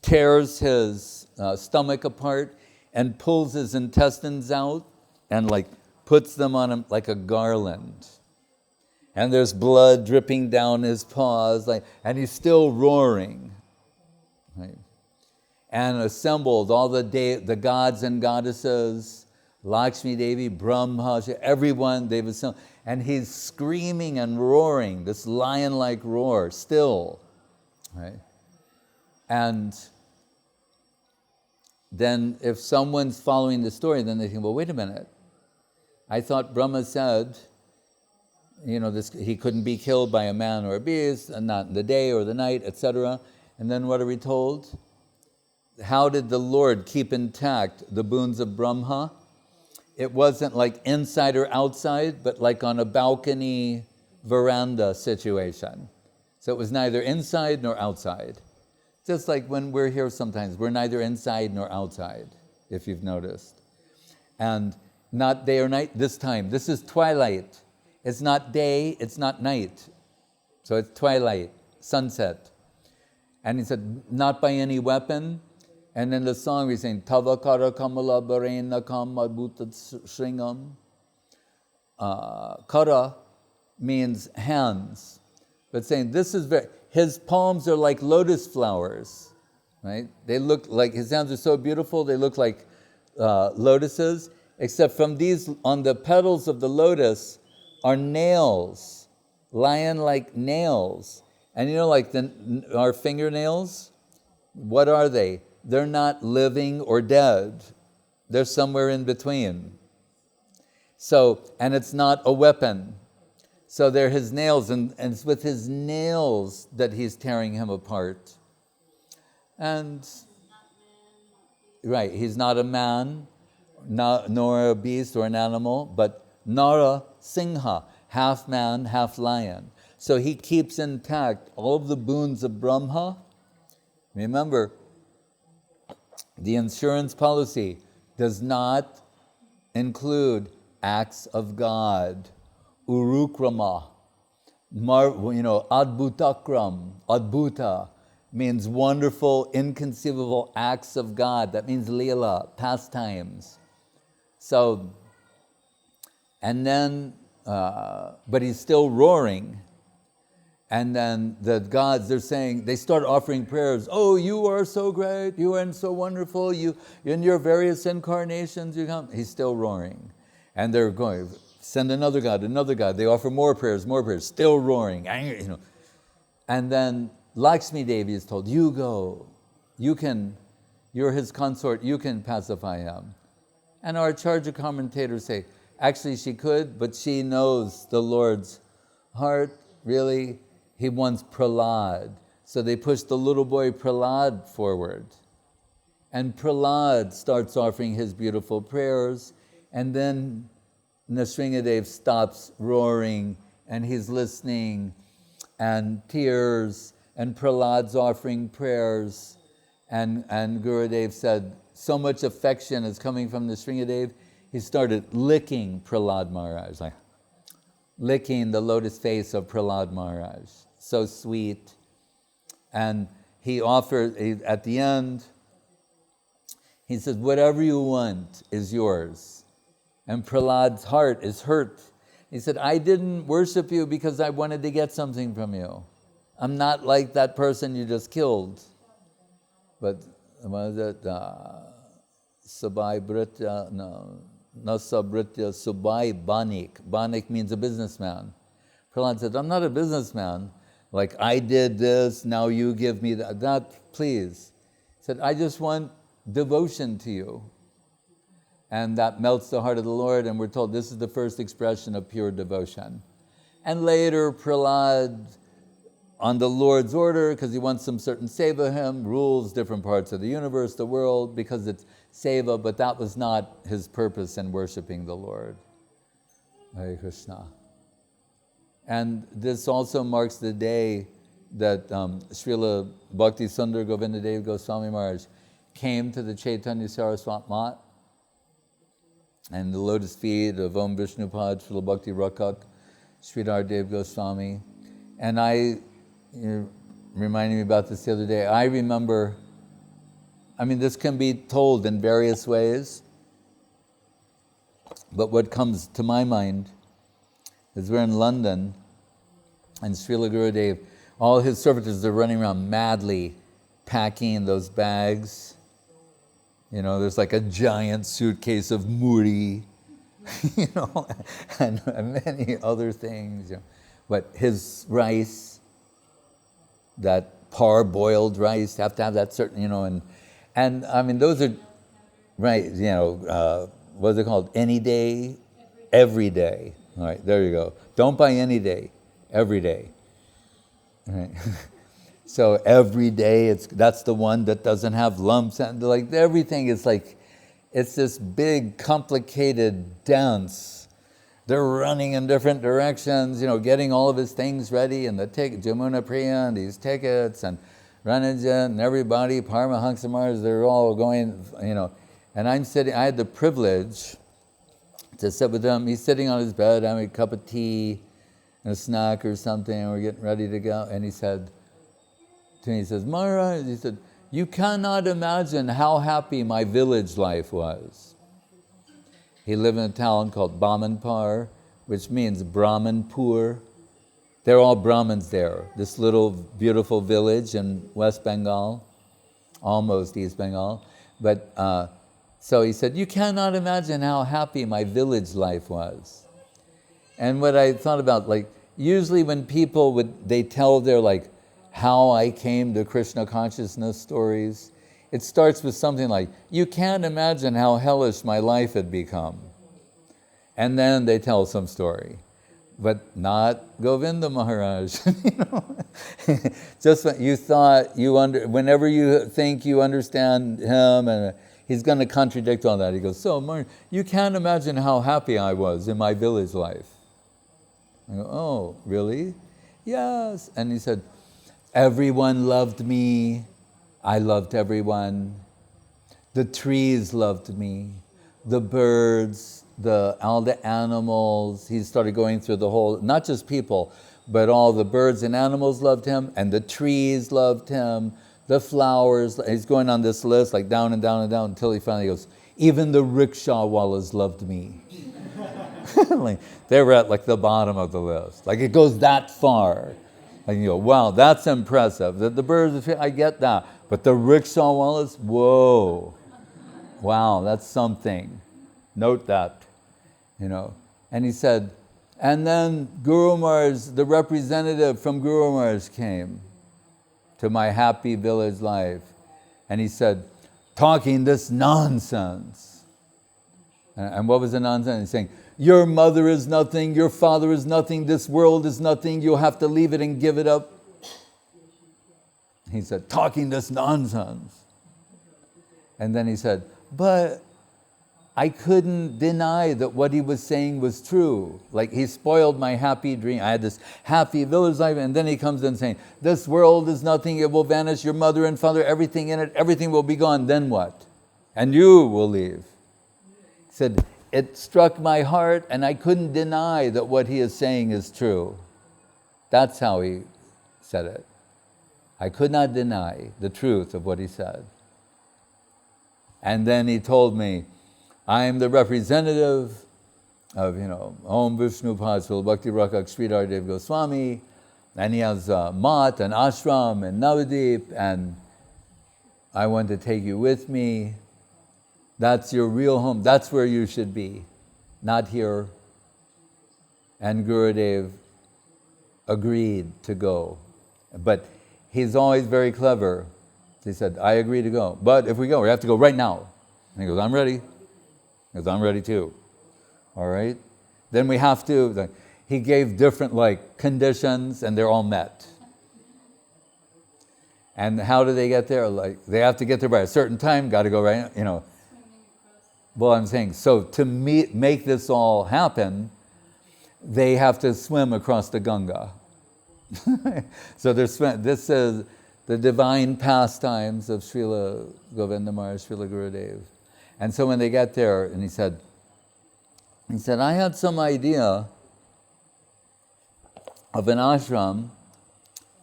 Speaker 1: tears his stomach apart and pulls his intestines out and like puts them on him like a garland. And there's blood dripping down his paws, and he's still roaring. Right? And assembled all the gods and goddesses, Lakshmi Devi, Brahma, everyone, they've assembled. And he's screaming and roaring, this lion-like roar, still. Right? And then if someone's following the story, then they think, well, wait a minute. I thought Brahma said, he couldn't be killed by a man or a beast, and not in the day or the night, etc. And then what are we told? How did the Lord keep intact the boons of Brahma? It wasn't like inside or outside, but like on a balcony veranda situation. So it was neither inside nor outside. Just like when we're here sometimes, we're neither inside nor outside, if you've noticed. And not day or night this time. This is twilight. It's not day, it's not night. So it's twilight, sunset. And he said, not by any weapon. And in the song we sing, Tava kara kamala barena kam adbhuta sringam. Kara means hands. But saying this is his palms are like lotus flowers, right? They look like, his hands are so beautiful, they look like lotuses, except from these, on the petals of the lotus are nails, lion-like nails. And like our fingernails, what are they? They're not living or dead. They're somewhere in between. So, and it's not a weapon. So they're his nails, and it's with his nails that he's tearing him apart. And, right, he's not a man, nor a beast or an animal, but Nara Singha, half man, half lion. So he keeps intact all of the boons of Brahma. Remember, the insurance policy does not include acts of God. Urukrama, adbhutakram, adbhuta means wonderful, inconceivable acts of God. That means lila, pastimes. So, and then, but he's still roaring. And then the gods, they start offering prayers. Oh, you are so great, you are so wonderful, you in your various incarnations, you come. He's still roaring. And they're going, send another god. They offer more prayers, still roaring. And then Lakshmi Devi is told, you go, you're his consort, you can pacify him. And our Acharya commentators say, actually she could, but she knows the Lord's heart, really. He wants Prahlad. So they push the little boy Prahlad forward. And Prahlad starts offering his beautiful prayers, and then Nrisimhadev stops roaring, and he's listening, and tears, and Prahlad's offering prayers. And Gurudev said, so much affection is coming from Nrisimhadev, he started licking Prahlad Maharaj, like licking the lotus face of Prahlad Maharaj. So sweet. And he offered, at the end, he says, whatever you want is yours. And Prahlad's heart is hurt. He said, I didn't worship you because I wanted to get something from you. I'm not like that person you just killed. But what is it? Sabai Britya, no. Nasa Britya Subai Banik. Banik means a businessman. Prahlad said, I'm not a businessman. Like, I did this, now you give me that. That, please. He said, I just want devotion to you. And that melts the heart of the Lord, and we're told this is the first expression of pure devotion. And later, Prahlad on the Lord's order because he wants some certain seva hymn, rules different parts of the universe, the world, because it's seva, but that was not his purpose in worshiping the Lord. Hare Krishna. And this also marks the day that Srila Bhakti Sudhir Goswami Maharaj came to the Chaitanya Saraswat Mat, and the lotus feet of Om Vishnupad, Srila Bhakti Rakak, Sridhar Dev Goswami. And you're reminding me about this the other day. I remember, this can be told in various ways, but what comes to my mind is we're in London, and Srila Gurudev, all his servitors are running around madly packing those bags. There's like a giant suitcase of muri, and many other things. But his rice, that parboiled rice, have to have that certain, and those are, right, what's it called? Any day, every day. All right, there you go. Don't buy any day, every day. All right. So every day, that's the one that doesn't have lumps, and like everything is like, it's this big, complicated dance. They're running in different directions, getting all of his things ready, and the Jamuna Priya, and these tickets, and Rananjan, and everybody, Paramahansa Maharaj, they're all going, and I'm sitting, I had the privilege to sit with him. He's sitting on his bed, having a cup of tea, and a snack or something, and we're getting ready to go, and he said, he says, Maharaj, he said, you cannot imagine how happy my village life was. He lived in a town called Bamanpur, which means Brahmanpur. They're all Brahmins there. This little beautiful village in West Bengal, almost East Bengal. But so he said, you cannot imagine how happy my village life was. And what I thought about, usually when people they tell their how I came to Krishna consciousness stories, it starts with something like, you can't imagine how hellish my life had become. And then they tell some story. But not Govinda Maharaj. Just when you thought whenever you think you understand him, and he's going to contradict all that. He goes, so Maharaj, you can't imagine how happy I was in my village life. I go, oh, really? Yes. And he said, everyone loved me. I loved everyone. The trees loved me. The birds, all the animals. He started going through the whole, not just people, but all the birds and animals loved him, and the trees loved him, the flowers. He's going on this list, down and down and down, until he finally goes, even the rickshawwallas loved me. They were at the bottom of the list. It goes that far. And you go, wow, that's impressive. The birds, I get that. But the rickshawwallas, whoa. Wow, that's something. Note that, And he said, and then Guru Maharaj, the representative from Guru Maharaj came to my happy village life. And he said, talking this nonsense. And what was the nonsense? He's saying, your mother is nothing, your father is nothing, this world is nothing, you'll have to leave it and give it up. He said, talking this nonsense. And then he said, but I couldn't deny that what he was saying was true. He spoiled my happy dream. I had this happy village life, and then he comes in saying, this world is nothing, it will vanish, your mother and father, everything in it, everything will be gone, then what? And you will leave. He said, it struck my heart, and I couldn't deny that what he is saying is true. That's how he said it. I could not deny the truth of what he said. And then he told me, I am the representative of, Om Vishnupad Srila Bhakti Rakak Sridhar Dev Goswami, and he has a mat, an ashram in Navadip, and I want to take you with me. That's your real home. That's where you should be, not here. And Gurudev agreed to go. But he's always very clever. He said, I agree to go. But if we go, we have to go right now. And he goes, I'm ready. He goes, I'm ready too. All right? Then we have to, he gave different conditions, and they're all met. And how do they get there? Like, they have to get there by a certain time, got to go right, you know. Well, I'm saying, so to make this all happen, they have to swim across the Ganga. So this is the divine pastimes of Srila Govinda Maharaj, Srila Gurudev. And so when they get there, and he said, I had some idea of an ashram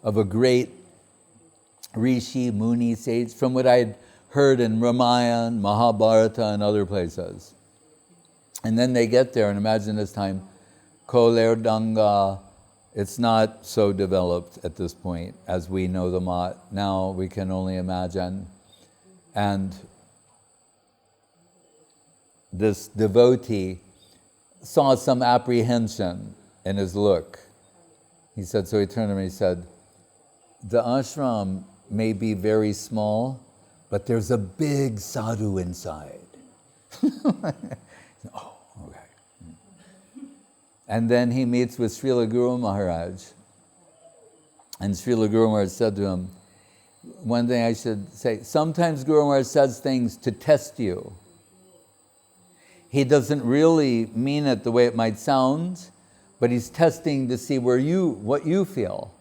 Speaker 1: of a great rishi, muni, sage, from what I'd heard in Ramayana, Mahabharata, and other places. And then they get there, and imagine this time, Koler Danga, it's not so developed at this point as we know the mat. Now we can only imagine. And this devotee saw some apprehension in his look. He said, so he turned to me and he said, the ashram may be very small, but there's a big sadhu inside. Oh, okay. And then he meets with Srila Guru Maharaj. And Srila Guru Maharaj said to him, one thing I should say, sometimes Guru Maharaj says things to test you. He doesn't really mean it the way it might sound, but he's testing to see what you feel.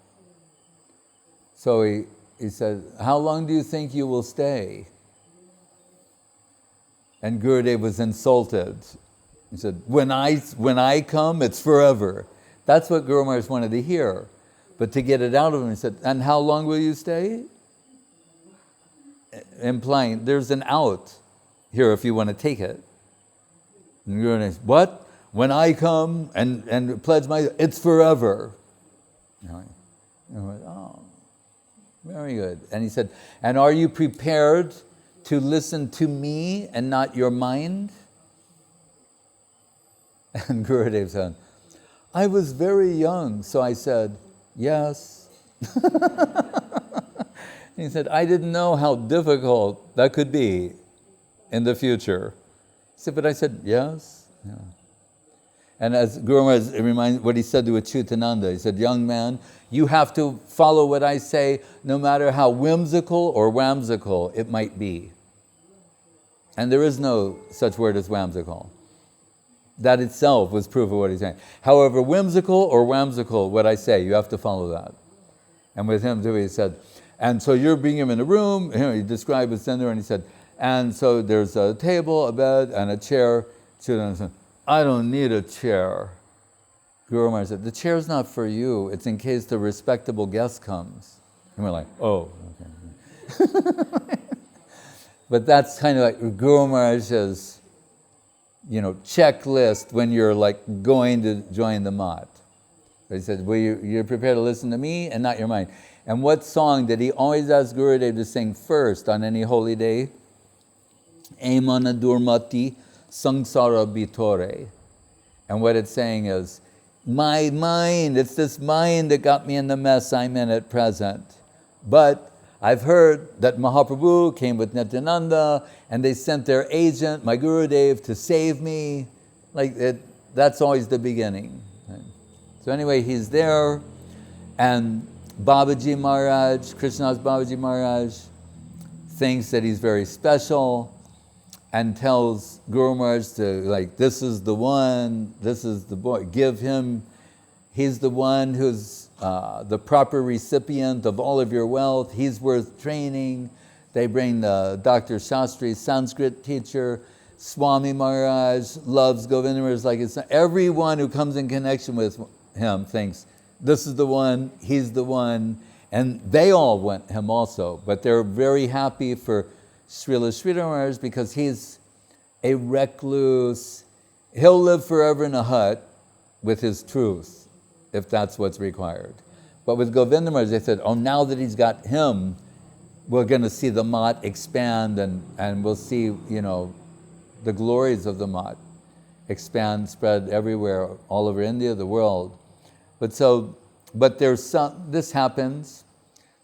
Speaker 1: So he said, how long do you think you will stay? And Gurudev was insulted. He said, when I come, it's forever. That's what Guru Maharaj wanted to hear. But to get it out of him, he said, and how long will you stay? Implying there's an out here if you want to take it. And Gurudev said, what? When I come and pledge it's forever. Oh, very good. And he said, and are you prepared to listen to me and not your mind? And Gurudev said, I was very young, so I said, yes. He said, I didn't know how difficult that could be in the future. He said, but I said, yes. Yeah. And as Guru Maharaj reminds what he said to Achyutananda, he said, young man, you have to follow what I say no matter how whimsical or whimsical it might be. And there is no such word as whimsical. That itself was proof of what he's saying. However whimsical or whimsical what I say, you have to follow that. And with him too, he said, and so you're bringing him in a room, he described what's in there, and he said, and so there's a table, a bed, and a chair. Said, I don't need a chair. Guru Maharaj said, the chair's not for you, it's in case the respectable guest comes. And we're like, oh, okay. But that's kind of like Guru Maharaj's, checklist when you're like going to join the mat. But he said, well, you're prepared to listen to me and not your mind. And what song did he always ask Gurudev to sing first on any holy day? Emana Durmati Sangsara Bitore. And what it's saying is, my mind, it's this mind that got me in the mess I'm in at present. But I've heard that Mahaprabhu came with Nityananda and they sent their agent, my Gurudev, to save me. That's always the beginning. So anyway, he's there, and Babaji Maharaj, Krishna's Babaji Maharaj, thinks that he's very special and tells Guru Maharaj to, this is the one, this is the boy, give him, he's the one who's the proper recipient of all of your wealth, he's worth training. They bring the Dr. Shastri, Sanskrit teacher, Swami Maharaj, loves Govinda Maharaj like his son. Everyone who comes in connection with him thinks, this is the one, he's the one, and they all want him also, but they're very happy for Srila Sridhar Maharaj because he's a recluse. He'll live forever in a hut with his truth, if that's what's required. But with Govinda Maharaj, they said, oh, now that he's got him, we're going to see the mat expand and we'll see, the glories of the mat expand, spread everywhere, all over India, the world. But there's some, this happens,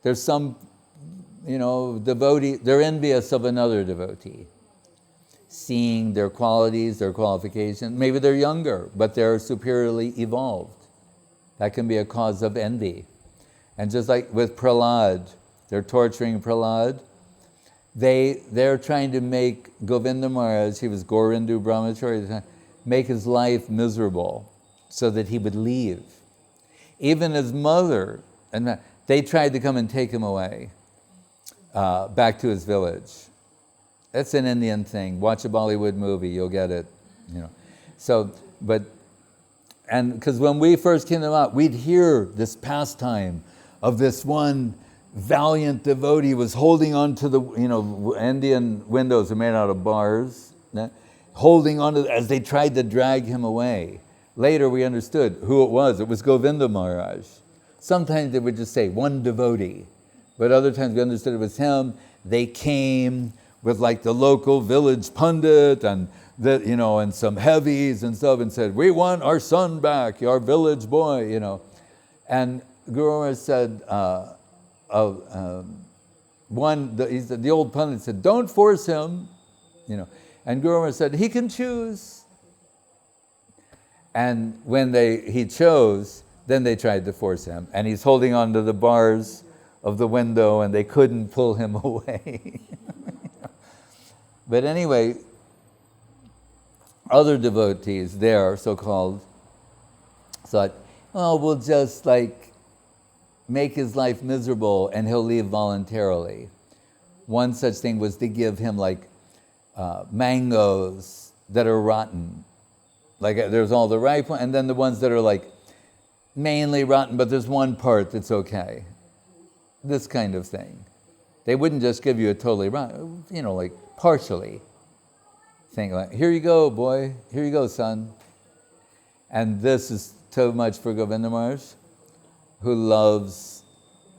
Speaker 1: there's some, devotee, they're envious of another devotee, seeing their qualities, their qualifications. Maybe they're younger, but they're superiorly evolved. That can be a cause of envy. And just like with Prahlad, they're torturing Prahlad. They're trying to make Govinda Maharaj, he was Gorindu Brahmachari, make his life miserable so that he would leave. Even his mother, and they tried to come and take him away back to his village. That's an Indian thing. Watch a Bollywood movie, you'll get it. So, and because when we first came out, we'd hear this pastime of this one valiant devotee was holding on to the, Indian windows are made out of bars, holding on to, as they tried to drag him away. Later we understood who it was. It was Govinda Maharaj. Sometimes they would just say one devotee, but other times we understood it was him. They came with like the local village pundit and and some heavies and stuff, and said, "We want our son back, our village boy," And Guru Maharaj said, the old pundit said, "Don't force him," And Guru Maharaj said, "He can choose." And when he chose, then they tried to force him, and he's holding on to the bars of the window, and they couldn't pull him away. But anyway, other devotees there, so-called, thought, "Oh, we'll just make his life miserable and he'll leave voluntarily." One such thing was to give him mangoes that are rotten. There's all the ripe ones, and then the ones that are mainly rotten, but there's one part that's okay. This kind of thing. They wouldn't just give you a totally rotten, partially. Thing "Here you go, boy. Here you go, son." And this is too much for Govinda Maharaj, who loves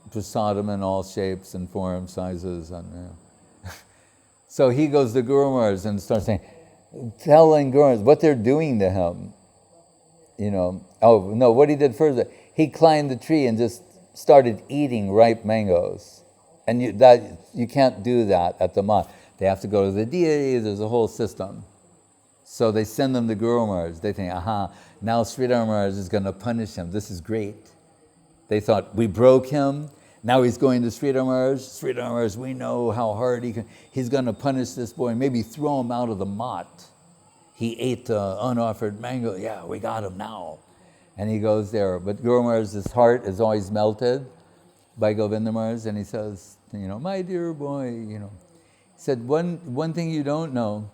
Speaker 1: prasadam in all shapes and forms, sizes, and So he goes to Guru Maharaj and starts telling Guru Maharaj what they're doing to him. Oh no, what he did first, he climbed the tree and just started eating ripe mangoes. And you can't do that at the mosque. They have to go to the deity, there's a whole system. So they send them to Guru Maharaj. They think, now Sridhar Maharaj is going to punish him. This is great. They thought, we broke him, now he's going to Sridhar Maharaj. Sridhar Maharaj, we know how hard he's going to punish this boy, maybe throw him out of the mat. He ate the unoffered mango. Yeah, we got him now. And he goes there. But Guru Maharaj's heart is always melted by Govinda Maharaj, and he says, "My dear boy, He said, one thing you don't know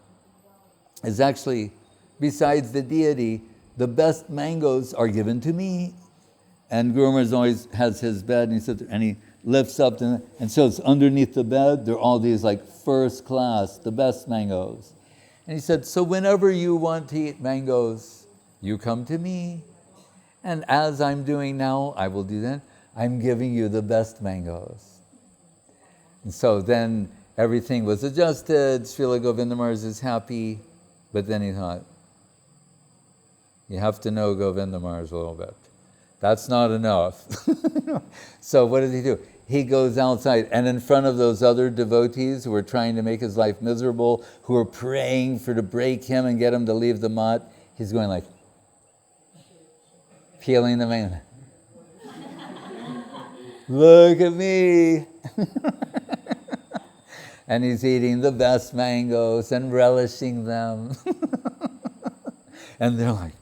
Speaker 1: is actually, besides the deity, the best mangoes are given to me." And Guru Maharaj always has his bed, and he lifts up, and so it's underneath the bed, there are all these first class, the best mangoes. And he said, "So whenever you want to eat mangoes, you come to me. And as I'm doing now, I will do that. I'm giving you the best mangoes." And so then everything was adjusted. Srila Govinda Maharaj is happy. But then he thought, you have to know Govinda Maharaj a little bit. That's not enough. So what does he do? He goes outside, and in front of those other devotees who are trying to make his life miserable, who are praying to break him and get him to leave the mat, he's going peeling the mango. Look at me. And he's eating the best mangoes and relishing them. And they're like,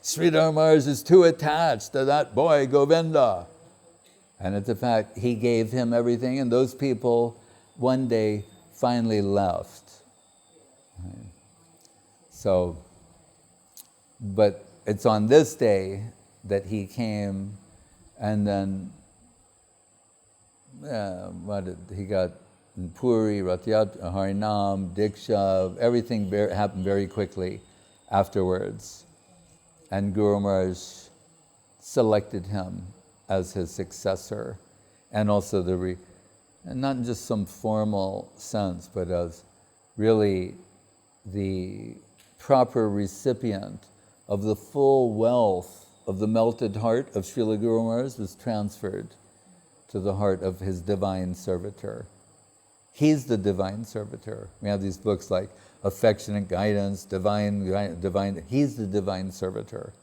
Speaker 1: Sridhar Maharaj is too attached to that boy, Govinda. And it's a fact, he gave him everything, and those people one day finally left. So, but it's on this day that he came, and then he got in Puri, Ratyat, Harinam, Diksha, everything happened very quickly afterwards. And Guru Maharaj selected him as his successor, and also and not in just some formal sense, but as really the proper recipient of the full wealth of the melted heart of Srila Guru Maharaj was transferred to the heart of his divine servitor. He's the divine servitor. We have these books like Affectionate Guidance, Divine. He's the divine servitor.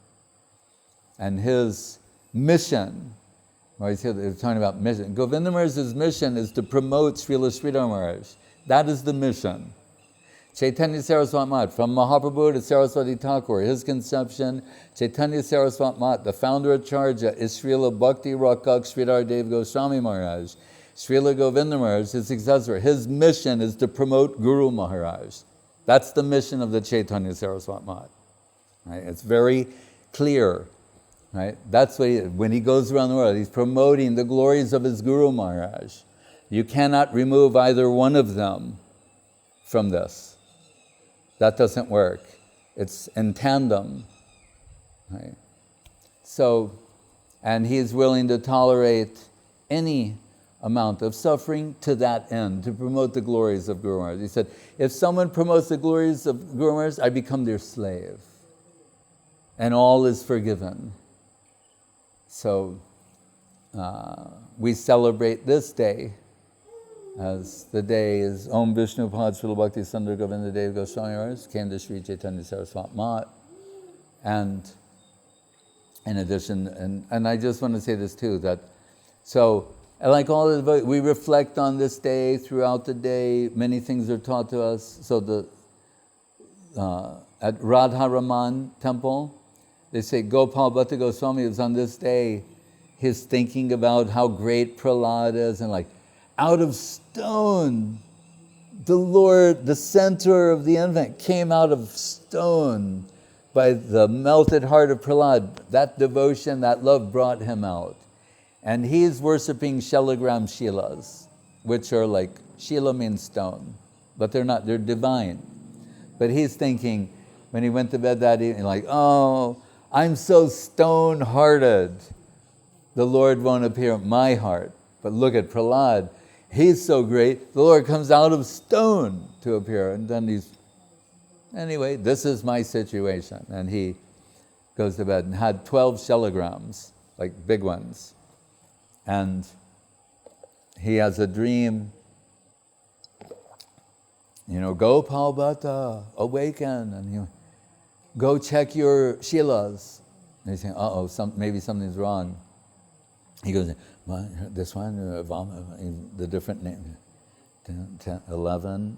Speaker 1: And his mission They're talking about mission. Govinda Maharaj's mission is to promote Srila Sridhar Maharaj. That is the mission. Chaitanya Saraswati Mat, from Mahaprabhu to Saraswati Thakur, his conception, Chaitanya Saraswati Mat, the founder of Charja, is Srila Bhakti Rakak Sridhar Dev Goswami Maharaj. Srila Govinda Maharaj, his successor, his mission is to promote Guru Maharaj. That's the mission of the Chaitanya Saraswati Mat. Right? It's very clear. Right? That's what when he goes around the world, he's promoting the glories of his Guru Maharaj. You cannot remove either one of them from this. That doesn't work. It's in tandem. Right? So, and he's willing to tolerate any amount of suffering to that end, to promote the glories of Guru Maharaj. He said, if someone promotes the glories of Guru Maharaj, I become their slave. And all is forgiven. So we celebrate this day as the day is Om Vishnu Pad Srila Bhakti Sudhir Govinda Dev Goswami Maharaj came to Sri Chaitanya Saraswati Mat. And in addition, and I just want to say this too, that so like all of the, we reflect on this day throughout the day, many things are taught to us. So at Radharaman temple, they say Gopal Bhatta Goswami is on this day, he's thinking about how great Prahlad is, and like, out of stone, the Lord, the center of the infinite, came out of stone by the melted heart of Prahlad. That devotion, that love brought him out. And he's worshiping Shalagram Shilas, which are like, Shila means stone, but they're not, they're divine. But he's thinking, when he went to bed that evening, like, oh, I'm so stone-hearted. The Lord won't appear in my heart. But look at Prahlad. He's so great. The Lord comes out of stone to appear. And then anyway, this is my situation. And he goes to bed and had 12 shalagrams, like big ones. And he has a dream. Gopal Bhatta, awaken. And he go check your shilas. And he's saying, maybe something's wrong. He goes, this one, the different name, 10, 11.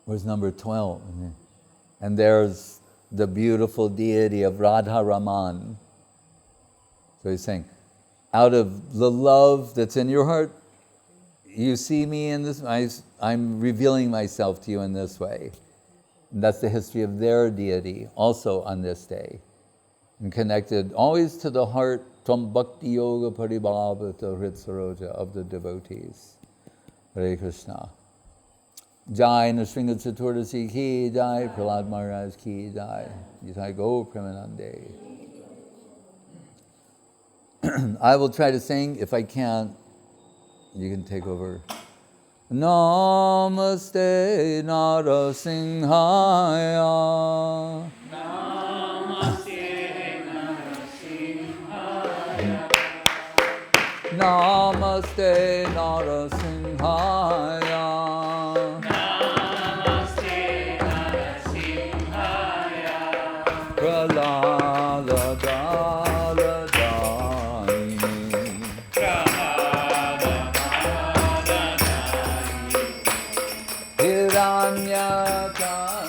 Speaker 1: Where's number 12? And there's the beautiful deity of Radharaman. So he's saying, out of the love that's in your heart, you see me in this, I'm revealing myself to you in this way. And that's the history of their deity, also on this day. And connected always to the heart, Tam Bhakti Yoga Paribhavata Hrit Saroja, of the devotees. Hare Krishna. Jai Nrisimha Chaturdasi ki jai, Prahlad Maharaj ki jai. Jai Go Premanande. I will try to sing. If I can't, you can take over. Namaste Narasimhaya.
Speaker 2: Namaste Narasimhaya.
Speaker 1: Namaste Narasimhaya.
Speaker 2: Namaste Narasimhaya.
Speaker 1: Prahlad Hiranyakashipu